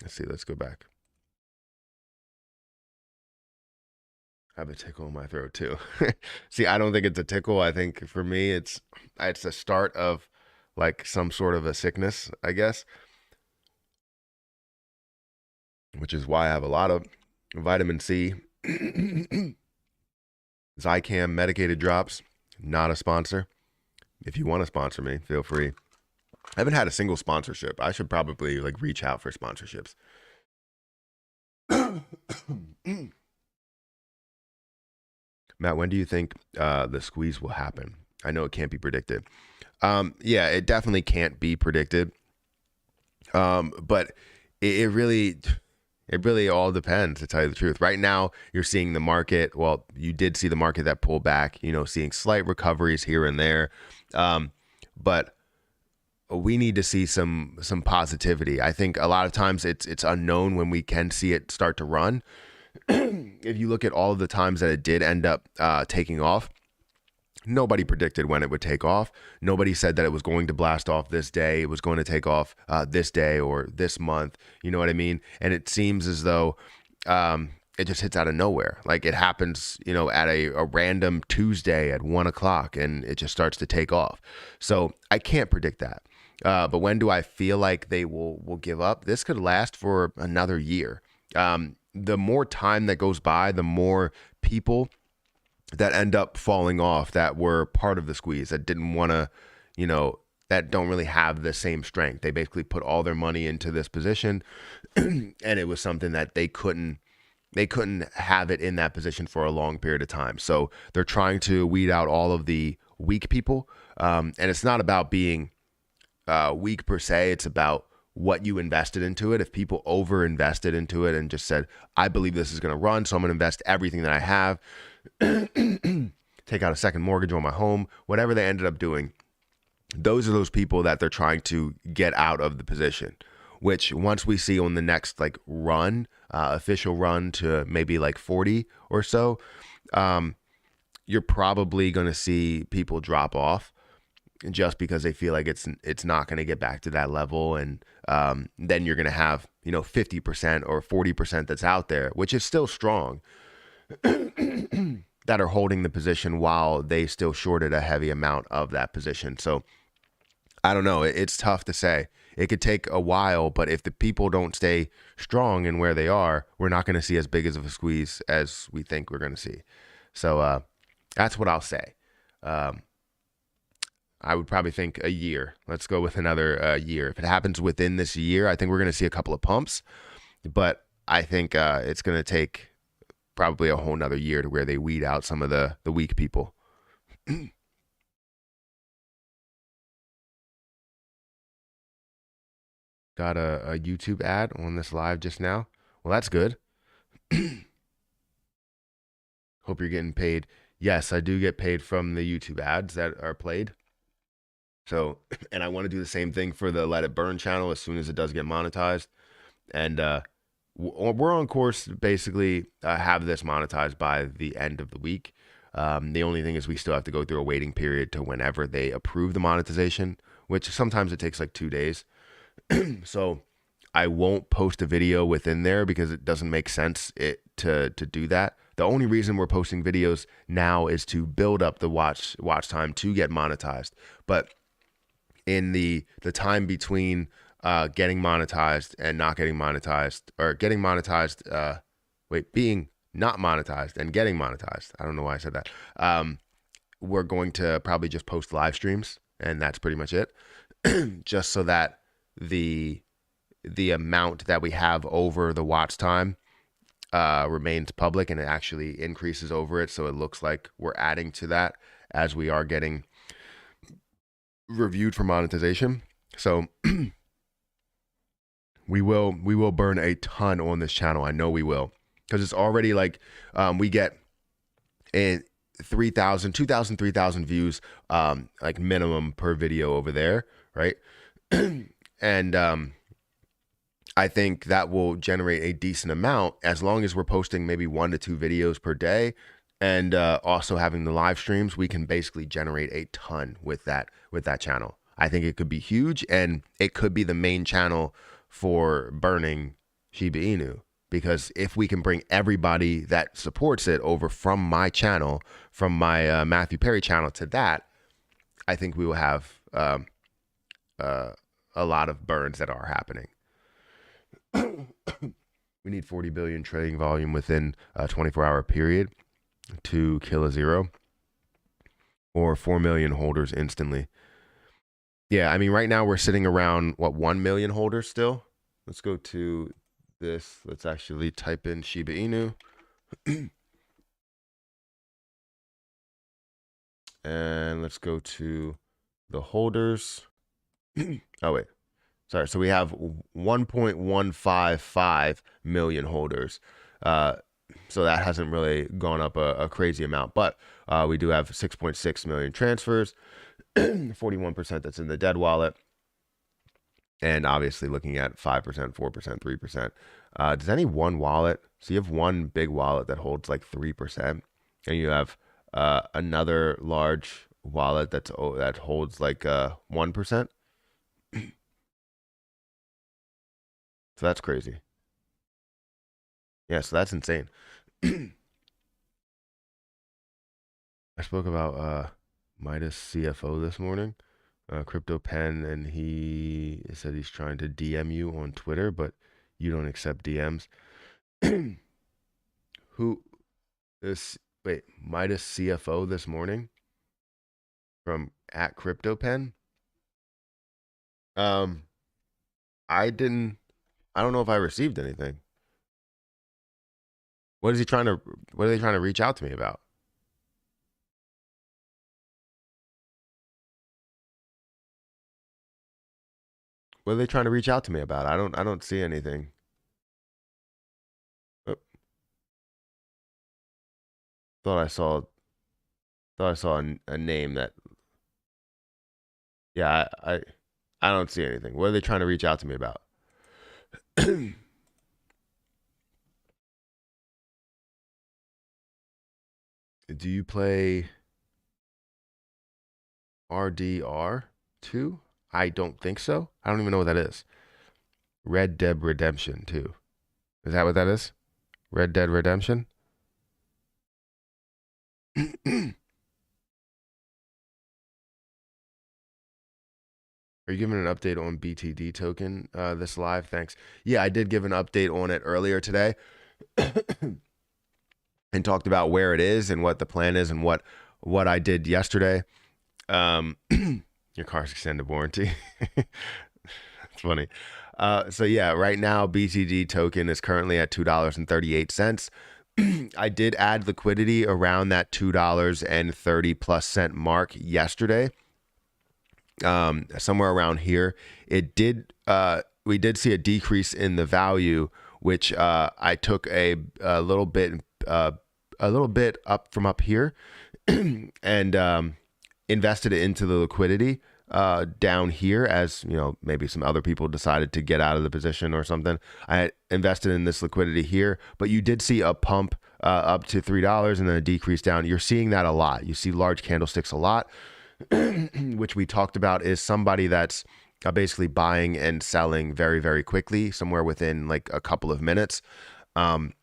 A: Let's see, let's go back. I have a tickle in my throat too. See, I don't think it's a tickle. I think for me, it's the start of like some sort of a sickness, I guess, which is why I have a lot of vitamin C. Zicam medicated drops, not a sponsor. If you want to sponsor me, feel free. I haven't had a single sponsorship. I should probably like reach out for sponsorships. Matt, when do you think the squeeze will happen? I know it can't be predicted. Yeah, it definitely can't be predicted. But it really all depends, to tell you the truth. Right now, you're seeing the market. Well, you did see the market that pulled back, you know, seeing slight recoveries here and there. But we need to see some positivity. I think a lot of times it's unknown when we can see it start to run. If you look at all of the times that it did end up taking off, nobody predicted when it would take off. Nobody said that it was going to blast off this day, it was going to take off this day or this month. You know what I mean? And it seems as though it just hits out of nowhere. Like it happens, you know, at a random Tuesday at 1 o'clock, and it just starts to take off. So I can't predict that. But when do I feel like they will give up? This could last for another year. The more time that goes by, the more people that end up falling off that were part of the squeeze, that didn't want to, you know, that don't really have the same strength. They basically put all their money into this position and it was something that they couldn't have it in that position for a long period of time. So they're trying to weed out all of the weak people. And it's not about being weak per se. It's about what you invested into it. If people over invested into it and just said, I believe this is going to run, so I'm going to invest everything that I have, take out a second mortgage on my home, whatever they ended up doing, those are those people that they're trying to get out of the position, which once we see on the next like run, official run to maybe like 40 or so, you're probably going to see people drop off just because they feel like it's not going to get back to that level. And then you're going to have, you know, 50% or 40% that's out there, which is still strong, that are holding the position while they still shorted a heavy amount of that position. So I don't know. It's tough to say. It could take a while, but if the people don't stay strong in where they are, we're not going to see as big as of a squeeze as we think we're going to see. So that's what I'll say. I would probably think a year. Let's go with another year. If it happens within this year, I think we're going to see a couple of pumps, but I think it's going to take probably a whole nother year to where they weed out some of the weak people. got a YouTube ad on this live just now. Well, that's good. Hope you're getting paid. Yes, I do get paid from the YouTube ads that are played. So, and I want to do the same thing for the Let It Burn channel as soon as it does get monetized. And we're on course to basically have this monetized by the end of the week. The only thing is we still have to go through a waiting period to whenever they approve the monetization, which sometimes it takes like 2 days. So I won't post a video within there because it doesn't make sense to do that. The only reason we're posting videos now is to build up the watch time to get monetized. But in the time between getting monetized and not getting monetized, or getting monetized, being not monetized and getting monetized. I don't know why I said that. We're going to probably just post live streams, and that's pretty much it. Just so that the amount that we have over the watch time remains public, and it actually increases over it, so it looks like we're adding to that as we are getting reviewed for monetization. So we will burn a ton on this channel. I know we will, because it's already like we get in 3,000, 2,000, 3,000 views like minimum per video over there, right? And I think that will generate a decent amount as long as we're posting maybe 1 to 2 videos per day, and also having the live streams. We can basically generate a ton with that channel. I think it could be huge, and it could be the main channel for burning Shiba Inu, because if we can bring everybody that supports it over from my channel, from my Matthew Perry channel to that, I think we will have a lot of burns that are happening. We need 40 billion trading volume within a 24-hour period to kill a zero, or 4 million holders instantly. Yeah, I mean, right now we're sitting around, 1 million holders still? Let's go to this. Let's actually type in Shiba Inu. And let's go to the holders. Oh, wait. Sorry. So we have 1.155 million holders. So that hasn't really gone up a crazy amount, but we do have 6.6 million transfers, 41% that's in the dead wallet, and obviously looking at 5%, 4%, 3%. Does any one wallet, so you have one big wallet that holds like 3%, and you have another large wallet that holds like 1%. So that's crazy. Yeah, so that's insane. I spoke about Midas CFO this morning, Crypto Pen, and he said he's trying to DM you on Twitter, but you don't accept DMs. Who is, wait, Midas CFO this morning from @CryptoPen? I don't know if I received anything. What are they trying to reach out to me about? What are they trying to reach out to me about? I don't see anything. Oh. Thought I saw a name that. Yeah, I don't see anything. What are they trying to reach out to me about? Do you play RDR2? I don't think so. I don't even know what that is. Red Dead Redemption 2. Is that what that is? Red Dead Redemption? Are you giving an update on BTD token this live? Thanks. Yeah, I did give an update on it earlier today and talked about where it is and what the plan is and what I did yesterday. Your car's extended warranty. It's funny. So yeah, right now BTD token is currently at $2.38. I did add liquidity around that $2.30+ mark yesterday. Somewhere around here. It did we did see a decrease in the value, which I took a little bit up from up here and invested it into the liquidity down here, as you know, maybe some other people decided to get out of the position or something. I invested in this liquidity here, but you did see a pump up to $3 and then a decrease down. You're seeing that a lot. You see large candlesticks a lot, which we talked about is somebody that's basically buying and selling very, very quickly, somewhere within like a couple of minutes. And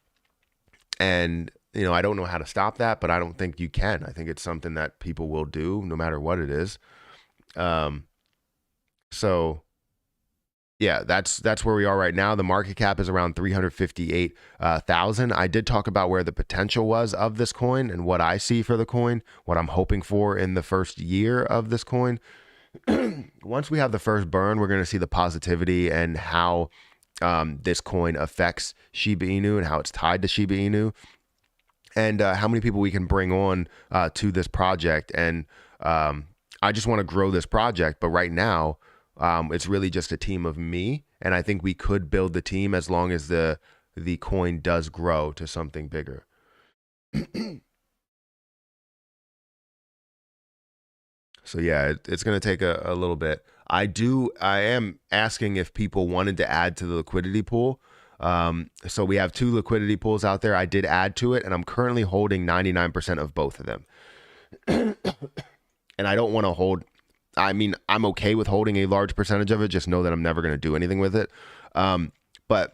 A: you know, I don't know how to stop that, but I don't think you can. I think it's something that people will do no matter what it is. So yeah, that's where we are right now. The market cap is around 358,000. I did talk about where the potential was of this coin and what I see for the coin, what I'm hoping for in the first year of this coin. Once we have the first burn, we're going to see the positivity and how this coin affects Shiba Inu and how it's tied to Shiba Inu, and how many people we can bring on to this project. And I just want to grow this project, but right now it's really just a team of me, and I think we could build the team as long as the coin does grow to something bigger. So yeah, it's going to take a little bit. I am asking if people wanted to add to the liquidity pool. So we have 2 liquidity pools out there. I did add to it, and I'm currently holding 99% of both of them. And I don't want to hold, I mean, I'm okay with holding a large percentage of it. Just know that I'm never going to do anything with it. But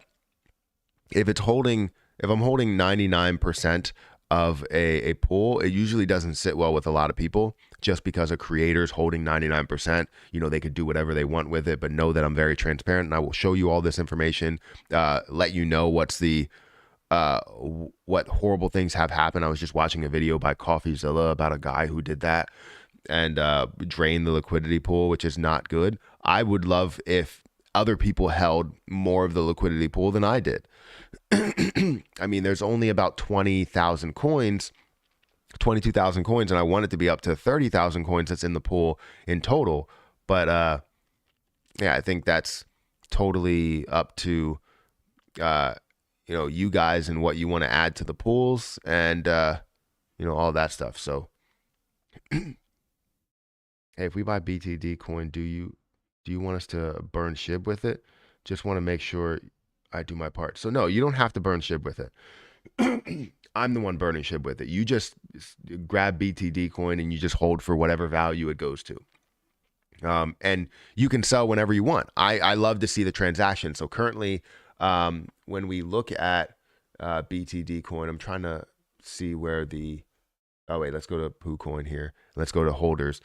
A: if I'm holding 99% of a pool, it usually doesn't sit well with a lot of people, just because a creator's holding 99%. You know, they could do whatever they want with it, but know that I'm very transparent and I will show you all this information, let you know what horrible things have happened. I was just watching a video by CoffeeZilla about a guy who did that and drained the liquidity pool, which is not good. I would love if other people held more of the liquidity pool than I did. I mean, there's only about 20,000 coins, 22,000 coins, and I want it to be up to 30,000 coins that's in the pool in total. But yeah, I think that's totally up to you know, you guys and what you want to add to the pools and you know, all that stuff. So hey, if we buy BTD coin, do you want us to burn SHIB with it? Just want to make sure I do my part. So no, you don't have to burn SHIB with it. I'm the one burning SHIB with it. You just grab BTD coin and you just hold for whatever value it goes to. And you can sell whenever you want. I love to see the transaction. So currently, when we look at BTD coin, I'm trying to see where oh wait, let's go to PooCoin here. Let's go to holders.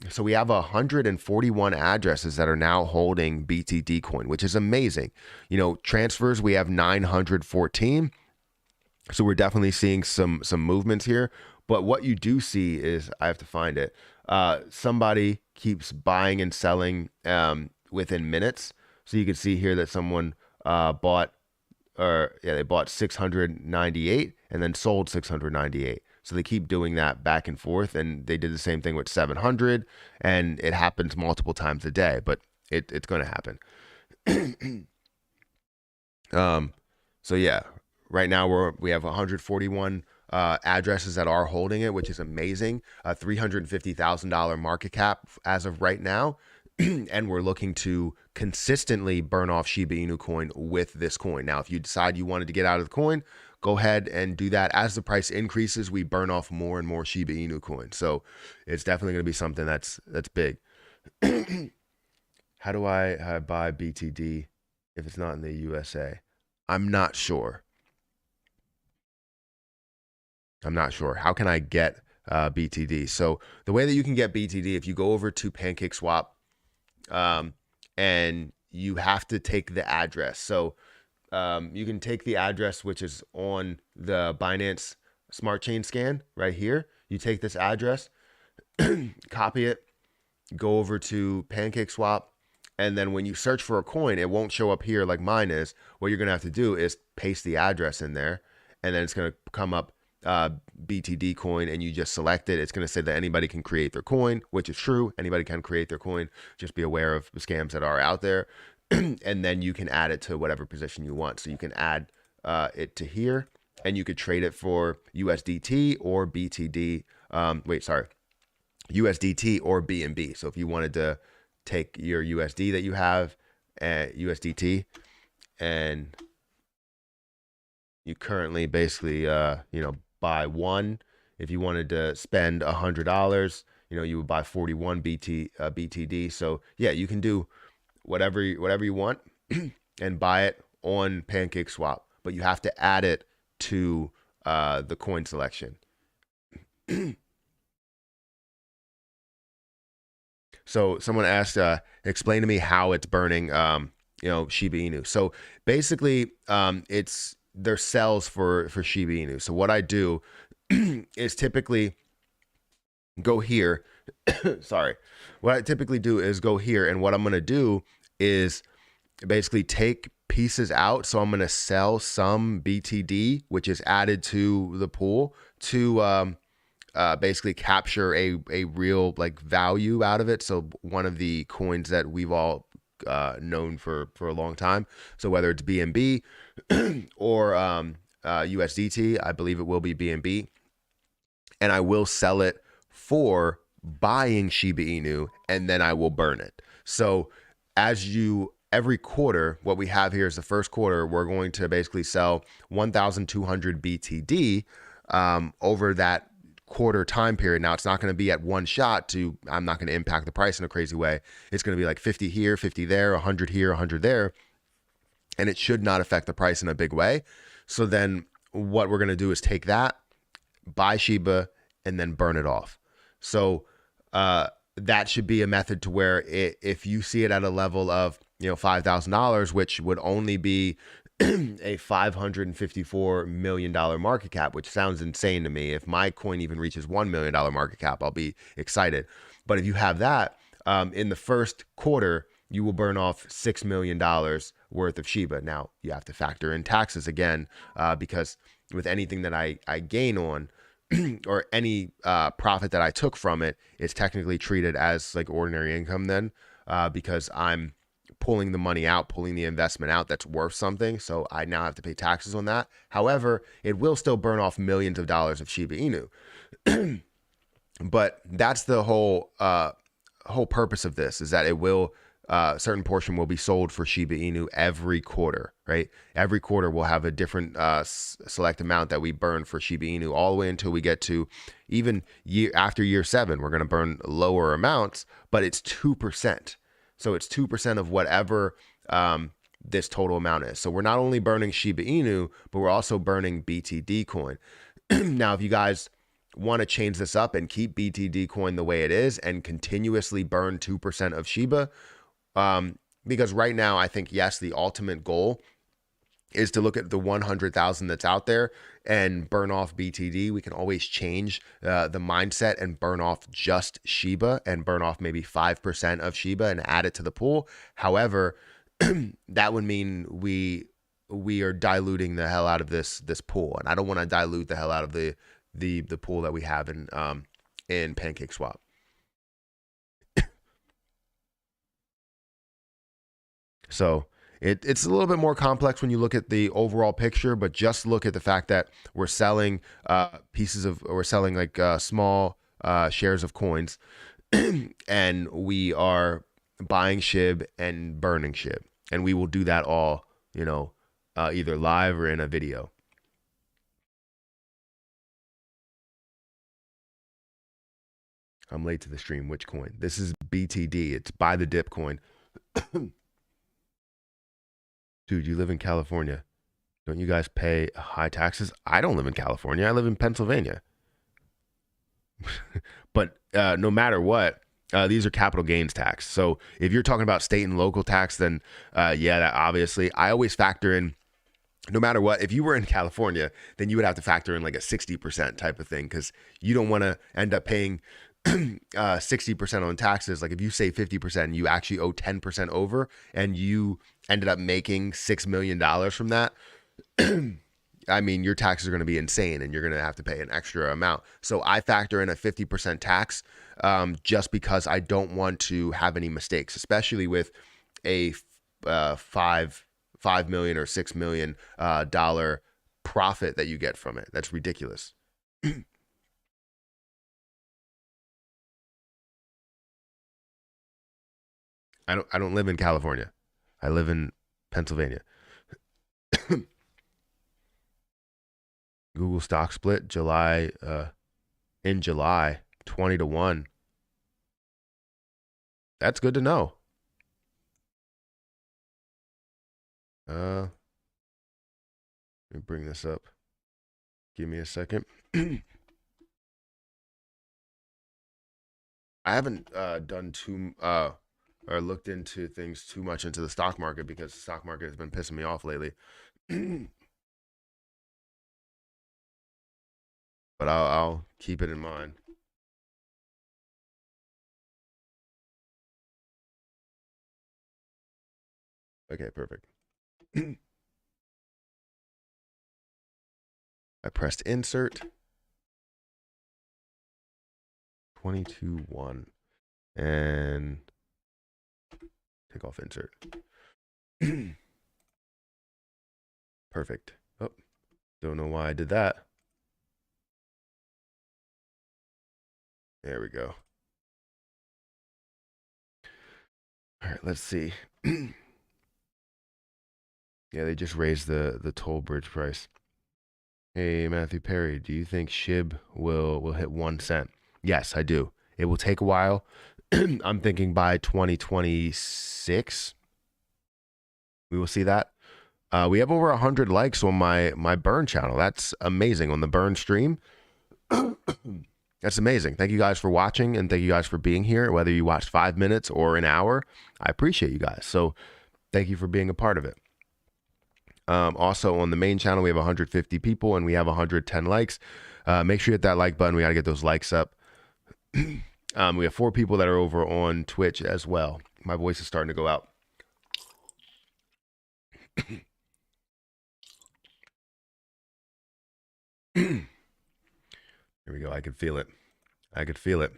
A: So we have 141 addresses that are now holding BTD coin, which is amazing. You know, transfers, we have 914. So we're definitely seeing some movements here. But what you do see is, I have to find it. Somebody keeps buying and selling within minutes. So you can see here that someone bought 698 and then sold 698. So they keep doing that back and forth, and they did the same thing with 700, and it happens multiple times a day, but it's going to happen. So yeah, right now we have 141 addresses that are holding it, which is amazing. $350,000 market cap as of right now. And we're looking to consistently burn off Shiba Inu coin with this coin. Now, if you decide you wanted to get out of the coin, go ahead and do that. As the price increases, we burn off more and more Shiba Inu coin. So it's definitely going to be something that's big. How do I buy BTD if it's not in the USA? I'm not sure. How can I get BTD? So the way that you can get BTD, if you go over to Pancake Swap, and you have to take the address. So you can take the address which is on the Binance Smart Chain scan right here. You take this address, copy it, go over to Pancake Swap, and then when you search for a coin, it won't show up here like mine is. What you're gonna have to do is paste the address in there, and then it's gonna come up BTD coin, and you just select it. It's going to say that anybody can create their coin, which is true. Anybody can create their coin. Just be aware of the scams that are out there. and then you can add it to whatever position you want. So you can add it to here, and you could trade it for USDT or BTD. USDT or BNB. So if you wanted to take your USD that you have at USDT, and you currently basically, buy one. If you wanted to spend $100, you would buy 41 BTD. So yeah, you can do whatever you want and buy it on Pancake Swap, but you have to add it to the coin selection. So someone asked, explain to me how it's burning, Shiba Inu. So basically, they're cells for Shiba Inu. So what I do is typically go here. Sorry. What I typically do is go here, and what I'm going to do is basically take pieces out. So I'm going to sell some BTD, which is added to the pool, to basically capture a real value out of it. So one of the coins that we've all known for a long time. So whether it's BNB or USDT, I believe it will be BNB, and I will sell it for buying Shiba Inu, and then I will burn it. So every quarter, what we have here is the first quarter, we're going to basically sell 1,200 BTD over that quarter time period. Now, it's not going to be at one shot. I'm not going to impact the price in a crazy way. It's going to be like 50 here, 50 there, 100 here, 100 there, and it should not affect the price in a big way. So then what we're going to do is take that, buy Shiba, and then burn it off. So that should be a method to where if you see it at a level of $5,000, which would only be a $554 million market cap, which sounds insane to me. If my coin even reaches $1 million market cap, I'll be excited. But if you have that, in the first quarter, you will burn off $6 million worth of Shiba. Now, you have to factor in taxes again, because with anything that I gain on, or any profit that I took from it, it's technically treated as like ordinary income then, because I'm pulling the money out, pulling the investment out that's worth something. So I now have to pay taxes on that. However, it will still burn off millions of dollars of Shiba Inu. But that's the whole purpose of this, is that it will, a certain portion will be sold for Shiba Inu every quarter, right? Every quarter we'll have a different select amount that we burn for Shiba Inu, all the way until we get to even after year 7. We're going to burn lower amounts, but it's 2%. So it's 2% of whatever this total amount is. So we're not only burning Shiba Inu, but we're also burning BTD coin. Now, if you guys want to change this up and keep BTD coin the way it is and continuously burn 2% of Shiba, because right now I think, yes, the ultimate goal is to look at the 100,000 that's out there and burn off BTD. We can always change the mindset and burn off just Shiba and burn off maybe 5% of Shiba and add it to the pool. However, that would mean we are diluting the hell out of this pool, and I don't want to dilute the hell out of the pool that we have in Pancake Swap. So it's a little bit more complex when you look at the overall picture, but just look at the fact that we're selling small shares of coins, and we are buying SHIB and burning SHIB, and we will do that all, either live or in a video. I'm late to the stream. Which coin? This is BTD. It's buy the dip coin. Dude, you live in California. Don't you guys pay high taxes? I don't live in California. I live in Pennsylvania. But no matter what, these are capital gains tax. So if you're talking about state and local tax, then yeah, that obviously. I always factor in, no matter what, if you were in California, then you would have to factor in like a 60% type of thing, because you don't want to end up paying 60% on taxes. Like if you say 50% and you actually owe 10% over, and you ended up making $6 million from that, I mean, your taxes are going to be insane, and you're going to have to pay an extra amount. So I factor in a 50% tax just because I don't want to have any mistakes, especially with a 5 million or $6 million dollar profit that you get from it. That's ridiculous. I don't live in California. I live in Pennsylvania. Google stock split in July 20-1. That's good to know. Let me bring this up. Give me a second. I haven't done too or looked into things too much into the stock market because the stock market has been pissing me off lately. But I'll keep it in mind. Okay, perfect. I pressed insert. 22-1. And take off insert. Perfect. Oh, don't know why I did that. There we go. All right, let's see. Yeah, they just raised the toll bridge price. Hey, Matthew Perry, do you think SHIB will hit 1 cent? Yes, I do. It will take a while. I'm thinking by 2026, we will see that. We have over 100 likes on my burn channel. That's amazing. On the burn stream. That's amazing. Thank you guys for watching, and thank you guys for being here. Whether you watched 5 minutes or an hour, I appreciate you guys. So thank you for being a part of it. Also on the main channel, we have 150 people and we have 110 likes. Make sure you hit that like button. We got to get those likes up. We have 4 people that are over on Twitch as well. My voice is starting to go out. Here we go. I could feel it. I could feel it.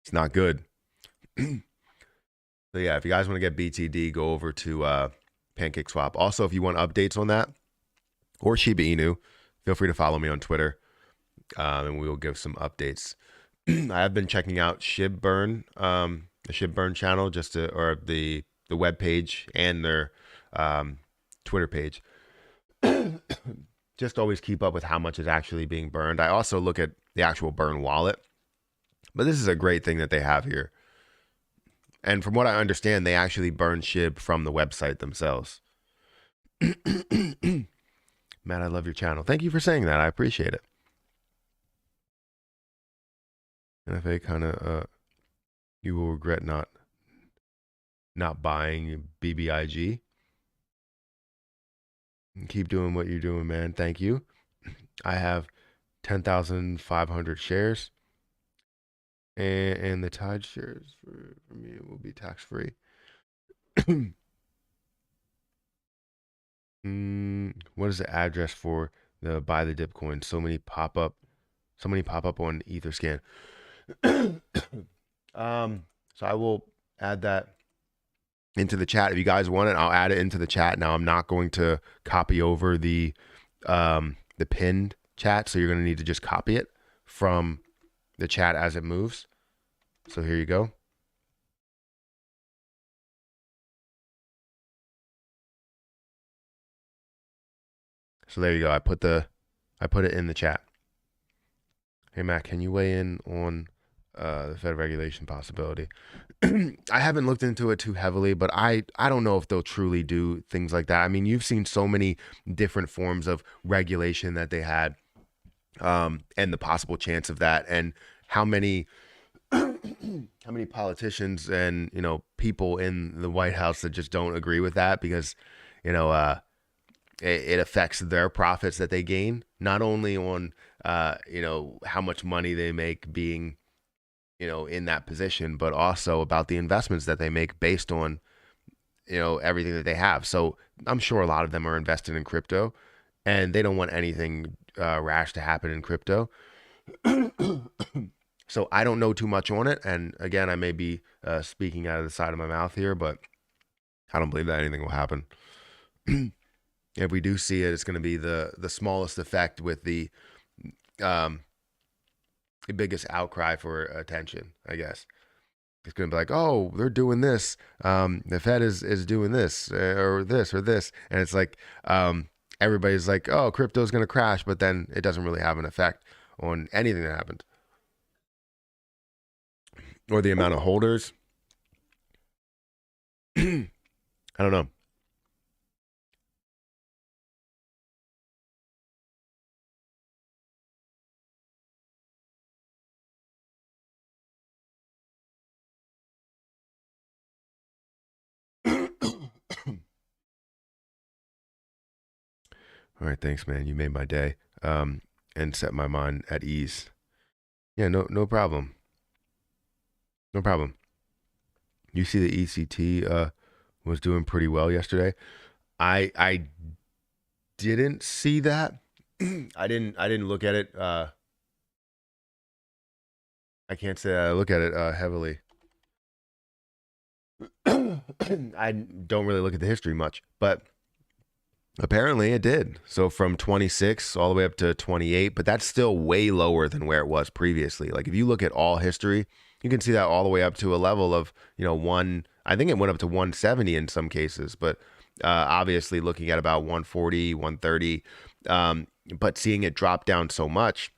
A: It's not good. So yeah, if you guys want to get BTD, go over to Pancake Swap. Also, if you want updates on that or Shiba Inu, feel free to follow me on Twitter, and we will give some updates. I have been checking out ShibBurn, the ShibBurn channel, or the web page and their Twitter page. Just always keep up with how much is actually being burned. I also look at the actual burn wallet, but this is a great thing that they have here. And from what I understand, they actually burn SHIB from the website themselves. Matt, I love your channel. Thank you for saying that. I appreciate it. NFA kind of, you will regret not buying BBIG. Keep doing what you're doing, man. Thank you. I have 10,500 shares. And the Tide shares for me will be tax free. What is the address for the buy the dip coin? So many pop up on Etherscan. So I will add that into the chat. If you guys want it, I'll add it into the chat. Now I'm not going to copy over the pinned chat, so you're going to need to just copy it from the chat as it moves. So here you go. So there you go. I put it in the chat. Hey Matt, can you weigh in on the Fed regulation possibility? I haven't looked into it too heavily, but I don't know if they'll truly do things like that. I mean, you've seen so many different forms of regulation that they had, and the possible chance of that, and how many politicians and people in the White House that just don't agree with that because it affects their profits that they gain, not only on how much money they make being in that position, but also about the investments that they make based on everything that they have. So I'm sure a lot of them are invested in crypto, and they don't want anything rash to happen in crypto. So I don't know too much on it, and again, I may be speaking out of the side of my mouth here, but I don't believe that anything will happen. If we do see it, it's going to be the smallest effect with um, the biggest outcry for attention, I guess. It's going to be like, oh, they're doing this. The Fed is doing this or this or this. And it's like everybody's like, oh, crypto's going to crash. But then it doesn't really have an effect on anything that happened. Or the amount of holders. I don't know. All right, thanks, man. You made my day and set my mind at ease. Yeah, no problem. No problem. You see the ECT was doing pretty well yesterday. I didn't see that. I didn't look at it. I can't say I look at it heavily. I don't really look at the history much, but apparently it did. So from 26 all the way up to 28, but that's still way lower than where it was previously. Like if you look at all history, you can see that all the way up to a level of, I think it went up to 170 in some cases, but obviously looking at about 140, 130, but seeing it drop down so much,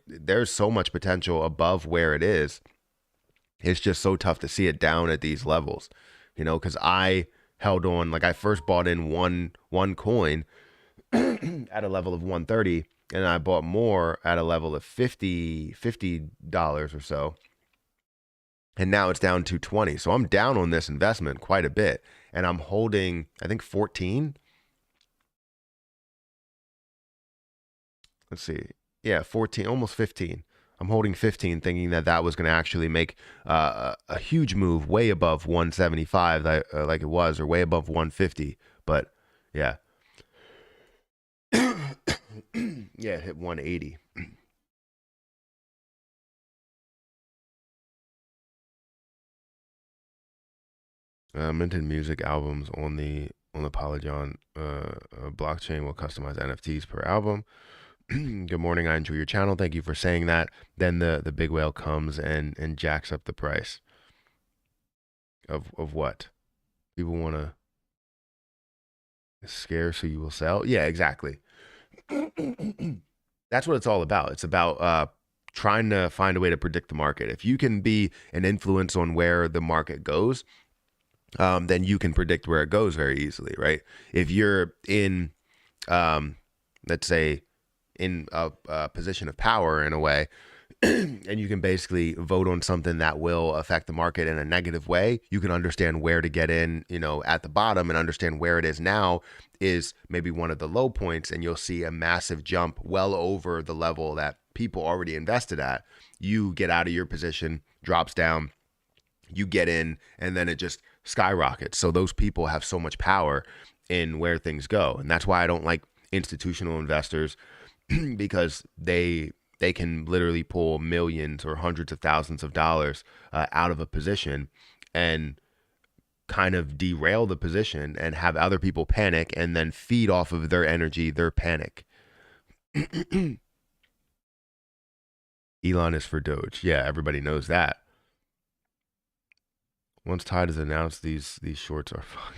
A: there's so much potential above where it is. It's just so tough to see it down at these levels, because I held on, like I first bought in one coin at a level of 130, and I bought more at a level of $50 or so. And now it's down to 20. So I'm down on this investment quite a bit. And I'm holding, I think 14. Let's see. Yeah, 14, almost 15. I'm holding 15, thinking that was going to actually make a huge move way above 175, like it was, or way above 150. But yeah, yeah, it hit 180. Minted music albums on the Polygon blockchain will customize NFTs per album. Good morning. I enjoy your channel. Thank you for saying that. Then the big whale comes and jacks up the price of what people want to scare, so you will sell. Yeah, exactly. That's what it's all about. It's about trying to find a way to predict the market. If you can be an influence on where the market goes, then you can predict where it goes very easily, right? If you're in, let's say, in a position of power in a way, and you can basically vote on something that will affect the market in a negative way, you can understand where to get in, at the bottom, and understand where it is now is maybe one of the low points, and you'll see a massive jump well over the level that people already invested at. You get out of your position, drops down, you get in, and then it just skyrockets. So those people have so much power in where things go. And that's why I don't like institutional investors, because they can literally pull millions or hundreds of thousands of dollars out of a position and kind of derail the position and have other people panic and then feed off of their energy, their panic. Elon is for Doge. Yeah, everybody knows that. Once Tide is announced, these shorts are fucked.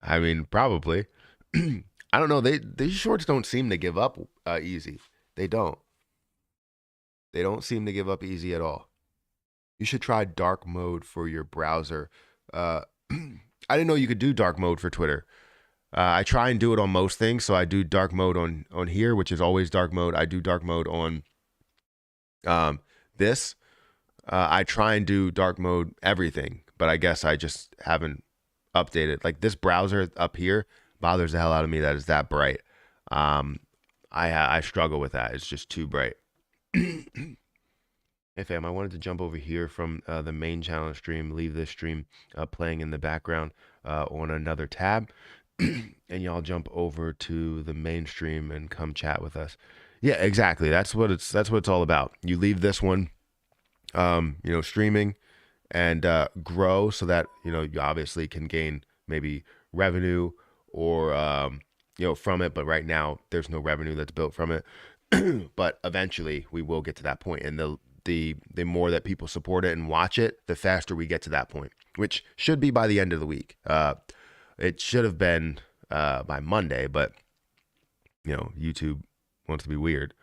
A: I mean, probably. I don't know. These shorts don't seem to give up easy. They don't. They don't seem to give up easy at all. You should try dark mode for your browser. I didn't know you could do dark mode for Twitter. I try and do it on most things. So I do dark mode on here, which is always dark mode. I do dark mode on this. I try and do dark mode everything, but I guess I just haven't updated. Like this browser up here bothers the hell out of me that it's that bright. I struggle with that. It's just too bright. Hey fam, I wanted to jump over here from the main channel stream, leave this stream playing in the background on another tab, and y'all jump over to the main stream and come chat with us. Yeah, exactly. That's what it's all about. You leave this one, streaming and grow so that you obviously can gain maybe revenue or from it, but right now there's no revenue that's built from it. But eventually we will get to that point, and the more that people support it and watch it, the faster we get to that point, which should be by the end of the week. It should have been by Monday, but YouTube wants to be weird.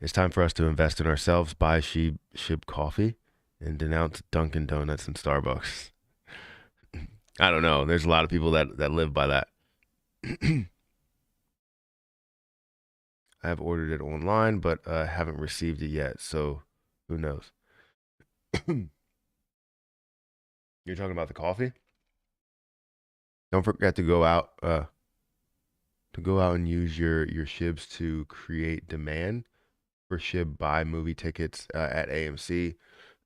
A: It's time for us to invest in ourselves, buy Shib coffee, and denounce Dunkin' Donuts and Starbucks. I don't know. There's a lot of people that live by that. I have ordered it online, but haven't received it yet. So who knows? You're talking about the coffee? Don't forget to go out and use your Shibs to create demand for Shib buy movie tickets at AMC,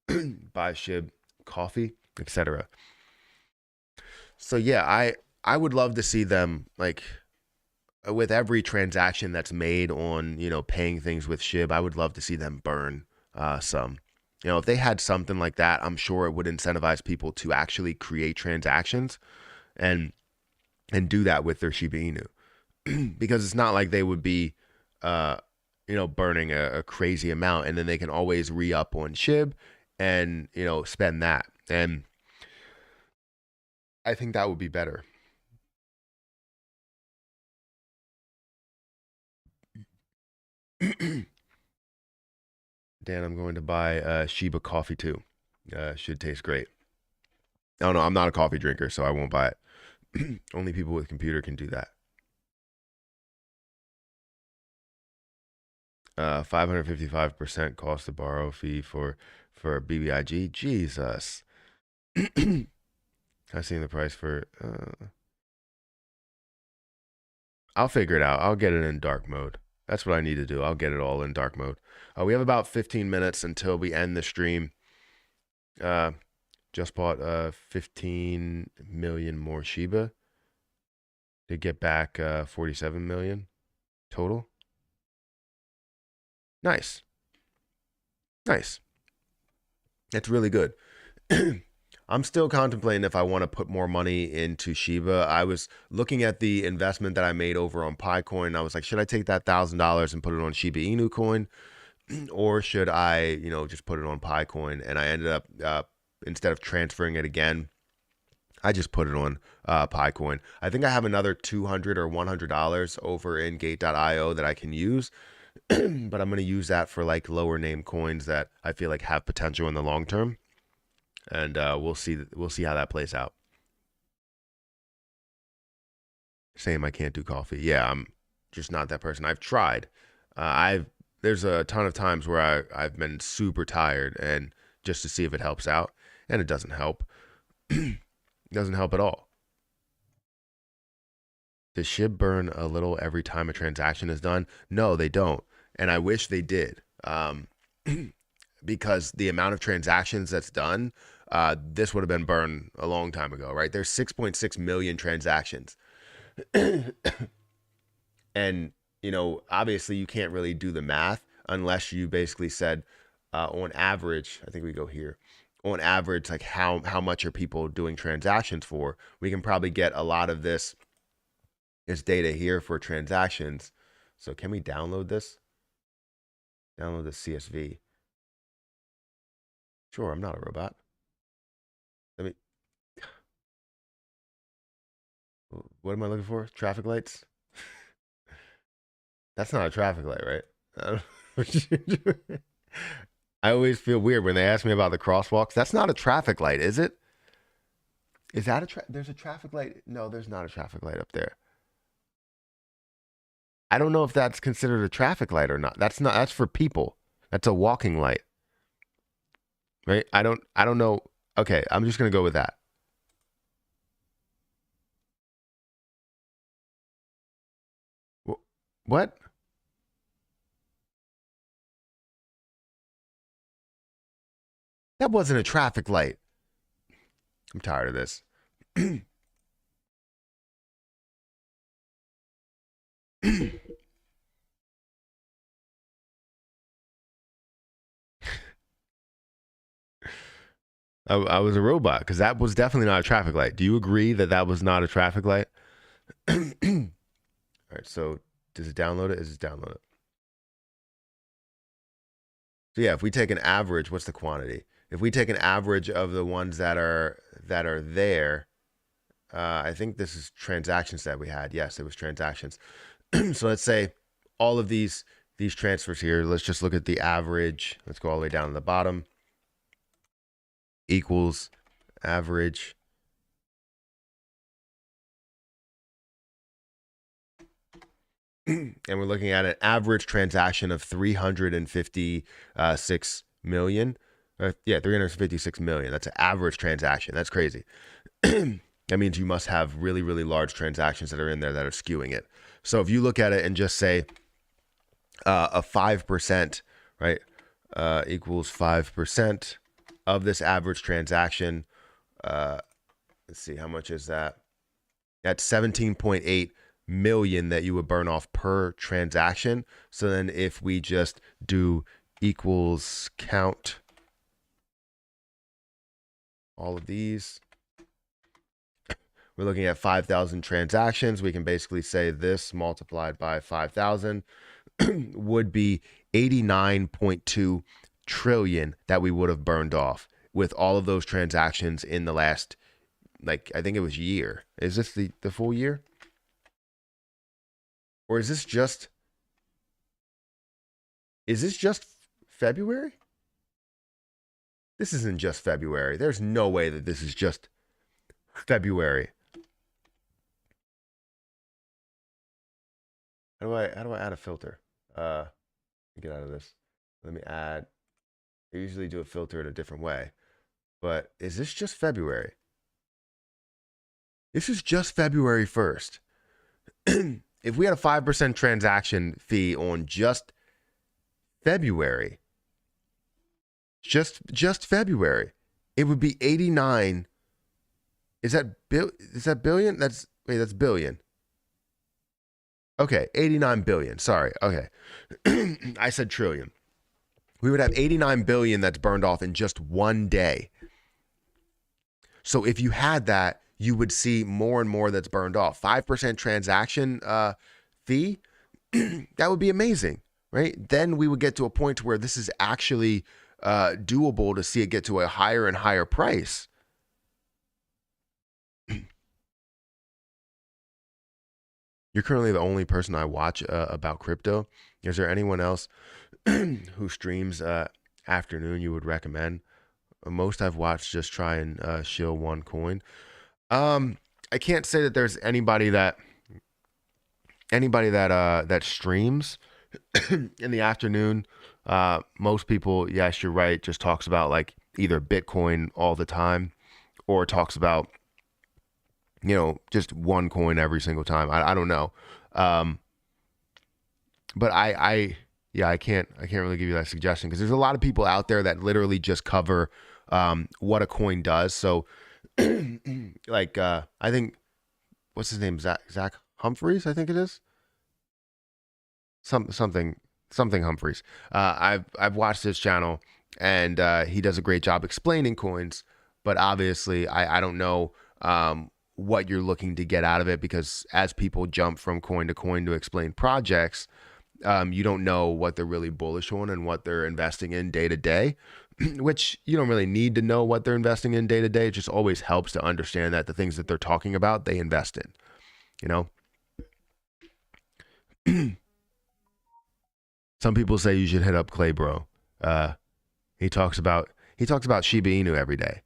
A: buy Shib coffee, etc. So yeah, I would love to see them like with every transaction that's made on paying things with Shib. I would love to see them burn some. If they had something like that, I'm sure it would incentivize people to actually create transactions and do that with their Shiba Inu, because it's not like they would be burning a crazy amount, and then they can always re-up on Shib and spend that. And I think that would be better. Dan, I'm going to buy Shiba coffee too. Should taste great. Oh no, I'm not a coffee drinker, so I won't buy it. Only people with a computer can do that. 555% cost to borrow fee for BBIG. Jesus. I've seen the price for. I'll figure it out. I'll get it in dark mode. That's what I need to do. I'll get it all in dark mode. We have about 15 minutes until we end the stream. Just bought 15 million more Shiba to get back 47 million total. Nice. Nice. That's really good. I'm still contemplating if I want to put more money into Shiba. I was looking at the investment that I made over on Picoin. I was like, should I take that $1,000 and put it on Shiba Inu coin? Or should I, just put it on Picoin? And I ended up, instead of transferring it again, I just put it on Picoin. I think I have another $200 or $100 over in Gate.io that I can use. But I'm going to use that for like lower name coins that I feel like have potential in the long term. And we'll see how that plays out. Same, I can't do coffee. Yeah, I'm just not that person. I've tried. There's a ton of times where I've been super tired and just to see if it helps out, and it doesn't help. It doesn't help at all. Does Shib burn a little every time a transaction is done? No, they don't, and I wish they did. Because the amount of transactions that's done, this would have been burned a long time ago, right? There's 6.6 million transactions. And, obviously you can't really do the math unless you basically said, on average, I think we go here, on average, like how much are people doing transactions for? We can probably get a lot of this data here for transactions. So can we download this? Download the CSV. Sure, I'm not a robot. What am I looking for? Traffic lights? That's not a traffic light, right? I always feel weird when they ask me about the crosswalks. That's not a traffic light, is it? Is that there's a traffic light? No, there's not a traffic light up there. I don't know if that's considered a traffic light or not. That's for people. That's a walking light. Right? I don't know. Okay, I'm just going to go with that. What? That wasn't a traffic light. I'm tired of this. I was a robot because that was definitely not a traffic light. Do you agree that that was not a traffic light? All right. So does it download it? Is it download it? So yeah, if we take an average, what's the quantity? If we take an average of the ones that are there, I think this is transactions that we had. Yes, it was transactions. So let's say all of these transfers here. Let's just look at the average. Let's go all the way down to the bottom. Equals average. And we're looking at an average transaction of 356 million. 356 million. That's an average transaction. That's crazy. That means you must have really, really large transactions that are in there that are skewing it. So if you look at it and just say a 5%, right, equals 5% of this average transaction. Let's see, how much is that? That's 17.8 million that you would burn off per transaction. So then if we just do equals count all of these, we're looking at 5,000 transactions. We can basically say this multiplied by 5,000 would be 89.2 trillion that we would have burned off with all of those transactions in the last, like, I think it was year. Is this the full year? Or is this just February? This isn't just February. There's no way that this is just February. How do I add a filter? Get out of this. Let me add. I usually do a filter in a different way. But is this just February? This is just February 1st. If we had a 5% transaction fee on just February, just February, it would be 89. Is that billion? That's billion. Okay, 89 billion. Sorry. Okay. I said trillion. We would have 89 billion that's burned off in just one day. So if you had that, you would see more and more that's burned off. 5% transaction fee, that would be amazing, right? Then we would get to a point where this is actually doable to see it get to a higher and higher price. You're currently the only person I watch about crypto. Is there anyone else who streams afternoon you would recommend? Most I've watched just try and shill one coin. I can't say that there's anybody that streams in the afternoon. Most people, yes, you're right, just talks about like either Bitcoin all the time or talks about, you know, just one coin every single time. I don't know. But I can't really give you that suggestion because there's a lot of people out there that literally just cover what a coin does. So like I think, what's his name? Zach Humphreys, I think it is. Something Humphreys. I've watched his channel and he does a great job explaining coins, but obviously I don't know what you're looking to get out of it because as people jump from coin to coin to explain projects, you don't know what they're really bullish on and what they're investing in day to day, which you don't really need to know what they're investing in day to day. It just always helps to understand that the things that they're talking about, they invest in, you know? Some people say you should hit up Clay Bro. He talks about Shiba Inu every day.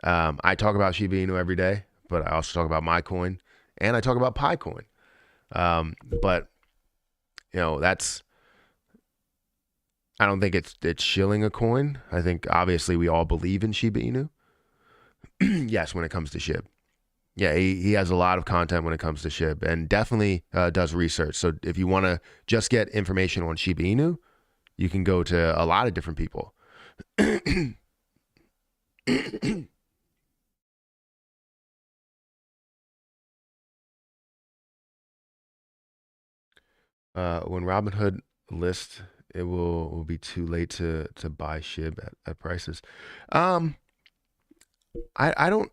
A: I talk about Shiba Inu every day, but I also talk about my coin and I talk about Pi coin. But you know, I don't think it's shilling a coin. I think obviously we all believe in Shiba Inu. Yes, when it comes to SHIB. Yeah, he has a lot of content when it comes to SHIB and definitely does research. So if you want to just get information on Shiba Inu, you can go to a lot of different people. When Robinhood lists, it will be too late to buy SHIB at prices. I don't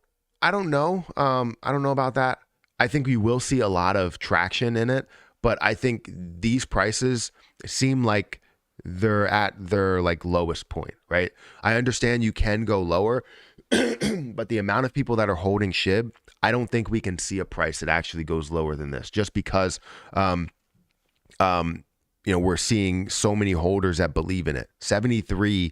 A: know. I don't know about that. I think we will see a lot of traction in it, but I think these prices seem like they're at their like lowest point, right? I understand you can go lower, but the amount of people that are holding SHIB, I don't think we can see a price that actually goes lower than this, just because um, um, we're seeing so many holders that believe in it. 73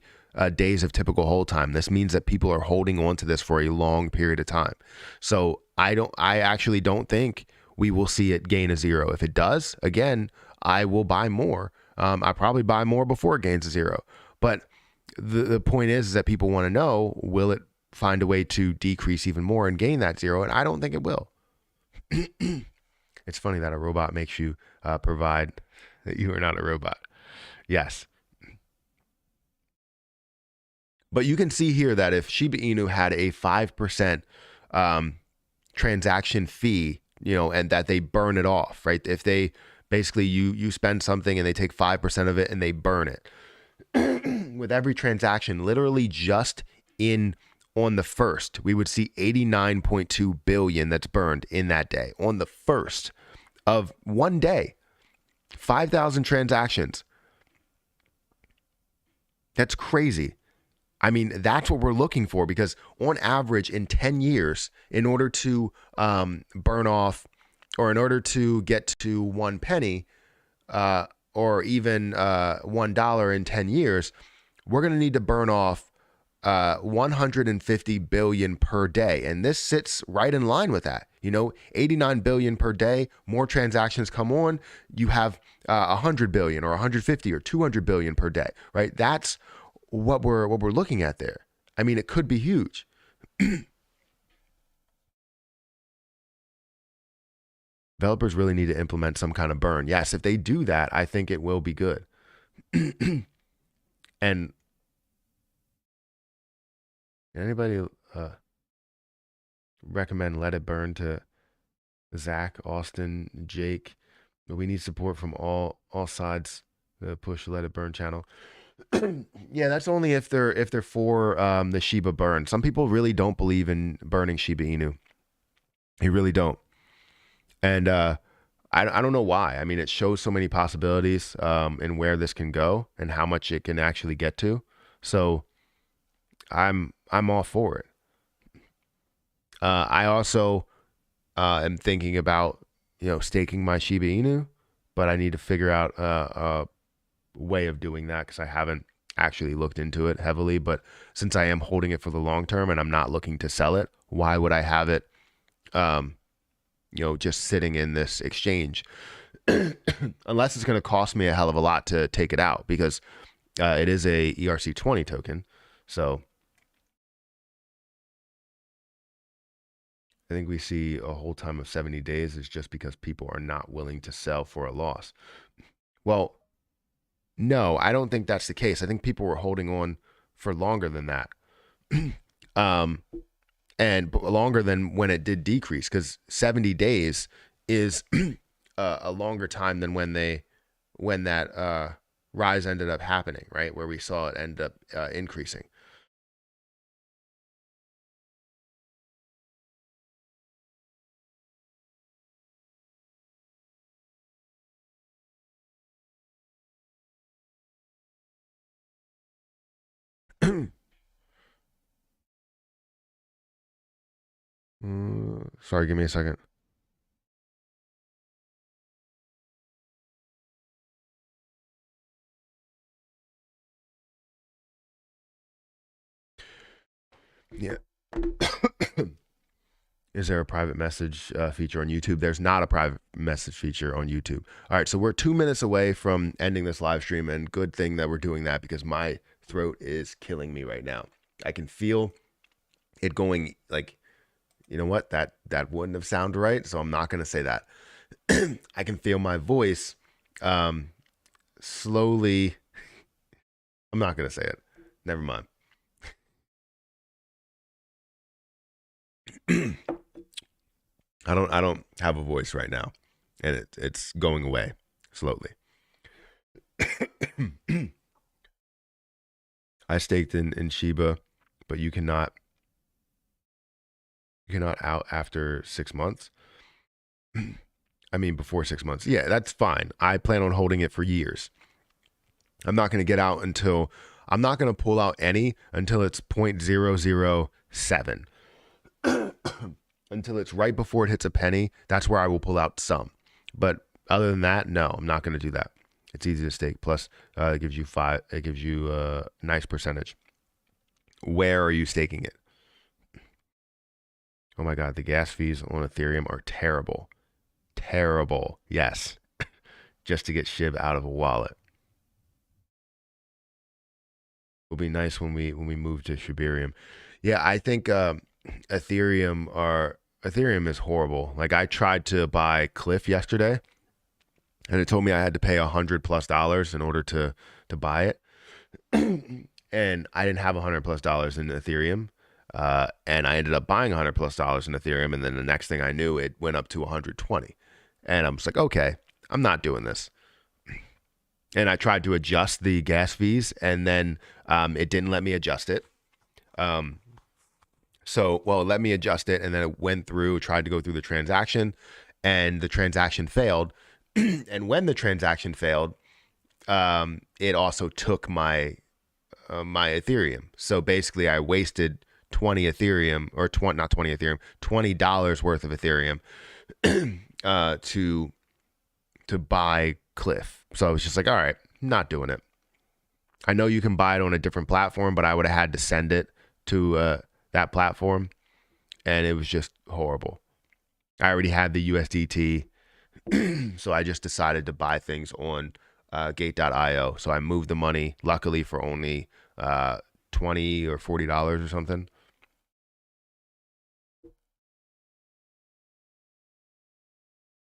A: days of typical hold time. This means that people are holding on to this for a long period of time. So I actually don't think we will see it gain a zero. If it does, again, I will buy more. I probably buy more before it gains a zero. But the point is that people want to know, will it find a way to decrease even more and gain that zero? And I don't think it will. It's funny that a robot makes you provide that you are not a robot. Yes. But you can see here that if Shiba Inu had a 5% transaction fee, and that they burn it off, right? If they basically you spend something and they take 5% of it and they burn it. With every transaction, literally just in on the first, we would see 89.2 billion that's burned in that day on the first of one day. 5,000 transactions. That's crazy. I mean, that's what we're looking for, because on average in 10 years, in order to burn off, or in order to get to 1 penny, or even $1 in 10 years, we're going to need to burn off 150 billion per day. And this sits right in line with that. 89 billion per day, more transactions come on, you have 100 billion or 150 or 200 billion per day, right? That's what we're looking at there. I mean, it could be huge. Developers really need to implement some kind of burn. Yes, if they do that, I think it will be good. And anybody recommend Let It Burn to Zach, Austin, Jake? We need support from all sides to push Let It Burn channel. Yeah, that's only if they're for the Shiba burn. Some people really don't believe in burning Shiba Inu. They really don't. And I don't know why. I mean, it shows so many possibilities in where this can go and how much it can actually get to. So I'm all for it. I also am thinking about staking my Shiba Inu, but I need to figure out a way of doing that, because I haven't actually looked into it heavily. But since I am holding it for the long term and I'm not looking to sell it, why would I have it just sitting in this exchange? Unless it's going to cost me a hell of a lot to take it out, because it is a ERC20 token. So I think we see a hold time of 70 days is just because people are not willing to sell for a loss. Well, no, I don't think that's the case. I think people were holding on for longer than that. And longer than when it did decrease, because 70 days is a longer time than when that rise ended up happening, right? Where we saw it end up increasing. Sorry, give me a second. Yeah. Is there a private message feature on YouTube? There's not a private message feature on YouTube. All right, so we're 2 minutes away from ending this live stream, and good thing that we're doing that, because my throat is killing me right now. I can feel it going like, you know what? That wouldn't have sounded right, so I'm not going to say that. I can feel my voice slowly. I'm not going to say it. Never mind. I don't have a voice right now, and it's going away slowly. I staked in Shiba, but you cannot You cannot out after 6 months. I mean, before 6 months. Yeah, that's fine. I plan on holding it for years. I'm not going to get out until, I'm not going to pull out any until it's 0.007. Until it's right before it hits a penny. That's where I will pull out some. But other than that, no, I'm not going to do that. It's easy to stake. Plus, it gives you a nice percentage. Where are you staking it? Oh my God, the gas fees on Ethereum are terrible. Terrible. Yes. Just to get SHIB out of a wallet. Will be nice when we move to Shibarium. Yeah, I think Ethereum is horrible. Like, I tried to buy Cliff yesterday, and it told me I had to pay $100+ in order to buy it. And I didn't have $100+ in Ethereum. And I ended up buying $100+ in Ethereum. And then the next thing I knew, it went up to 120. And I'm just like, okay, I'm not doing this. And I tried to adjust the gas fees, and then it didn't let me adjust it. It let me adjust it, and then it went through, tried to go through the transaction, and the transaction failed. And when the transaction failed, it also took my Ethereum. So basically, I wasted 20 Ethereum, or not 20 Ethereum, $20 worth of Ethereum to buy Cliff. So I was just like, all right, not doing it. I know you can buy it on a different platform, but I would have had to send it to that platform, and it was just horrible. I already had the USDT, so I just decided to buy things on Gate.io. So I moved the money, luckily for only $20 or $40 or something.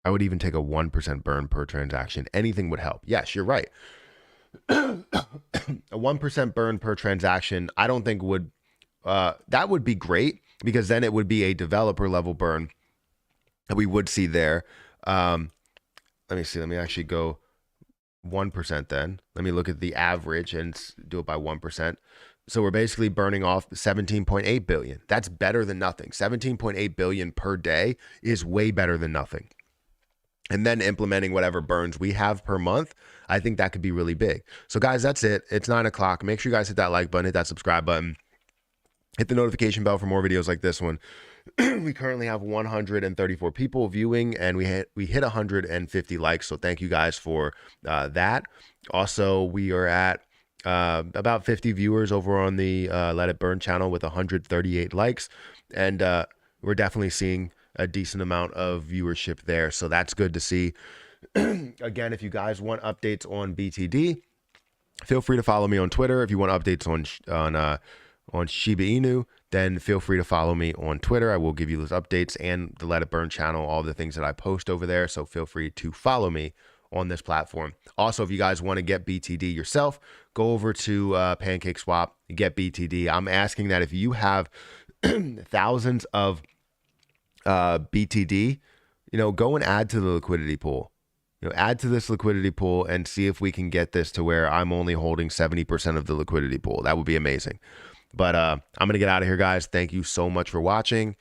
A: I would even take a 1% burn per transaction. Anything would help. Yes, you're right. A 1% burn per transaction, I don't think would, that would be great, because then it would be a developer level burn that we would see there. Let me see. Let me actually go 1% then. Let me look at the average and do it by 1%. So we're basically burning off 17.8 billion. That's better than nothing. 17.8 billion per day is way better than nothing. And then implementing whatever burns we have per month, I think that could be really big. So guys, that's it. It's 9 o'clock. Make sure you guys hit that like button, hit that subscribe button, hit the notification bell for more videos like this one. We currently have 134 people viewing, and we hit 150 likes. So thank you guys for that. Also, we are at about 50 viewers over on the Let It Burn channel with 138 likes. And we're definitely seeing a decent amount of viewership there. So that's good to see. Again, if you guys want updates on BTD, feel free to follow me on Twitter. If you want updates on Shiba Inu, then feel free to follow me on Twitter. I will give you those updates and the Let It Burn channel, all the things that I post over there. So feel free to follow me on this platform. Also, if you guys want to get BTD yourself, go over to Pancake Swap, get BTD. I'm asking that if you have thousands of BTD, go and add to the liquidity pool. Add to this liquidity pool and see if we can get this to where I'm only holding 70% of the liquidity pool. That would be amazing. But I'm going to get out of here, guys. Thank you so much for watching.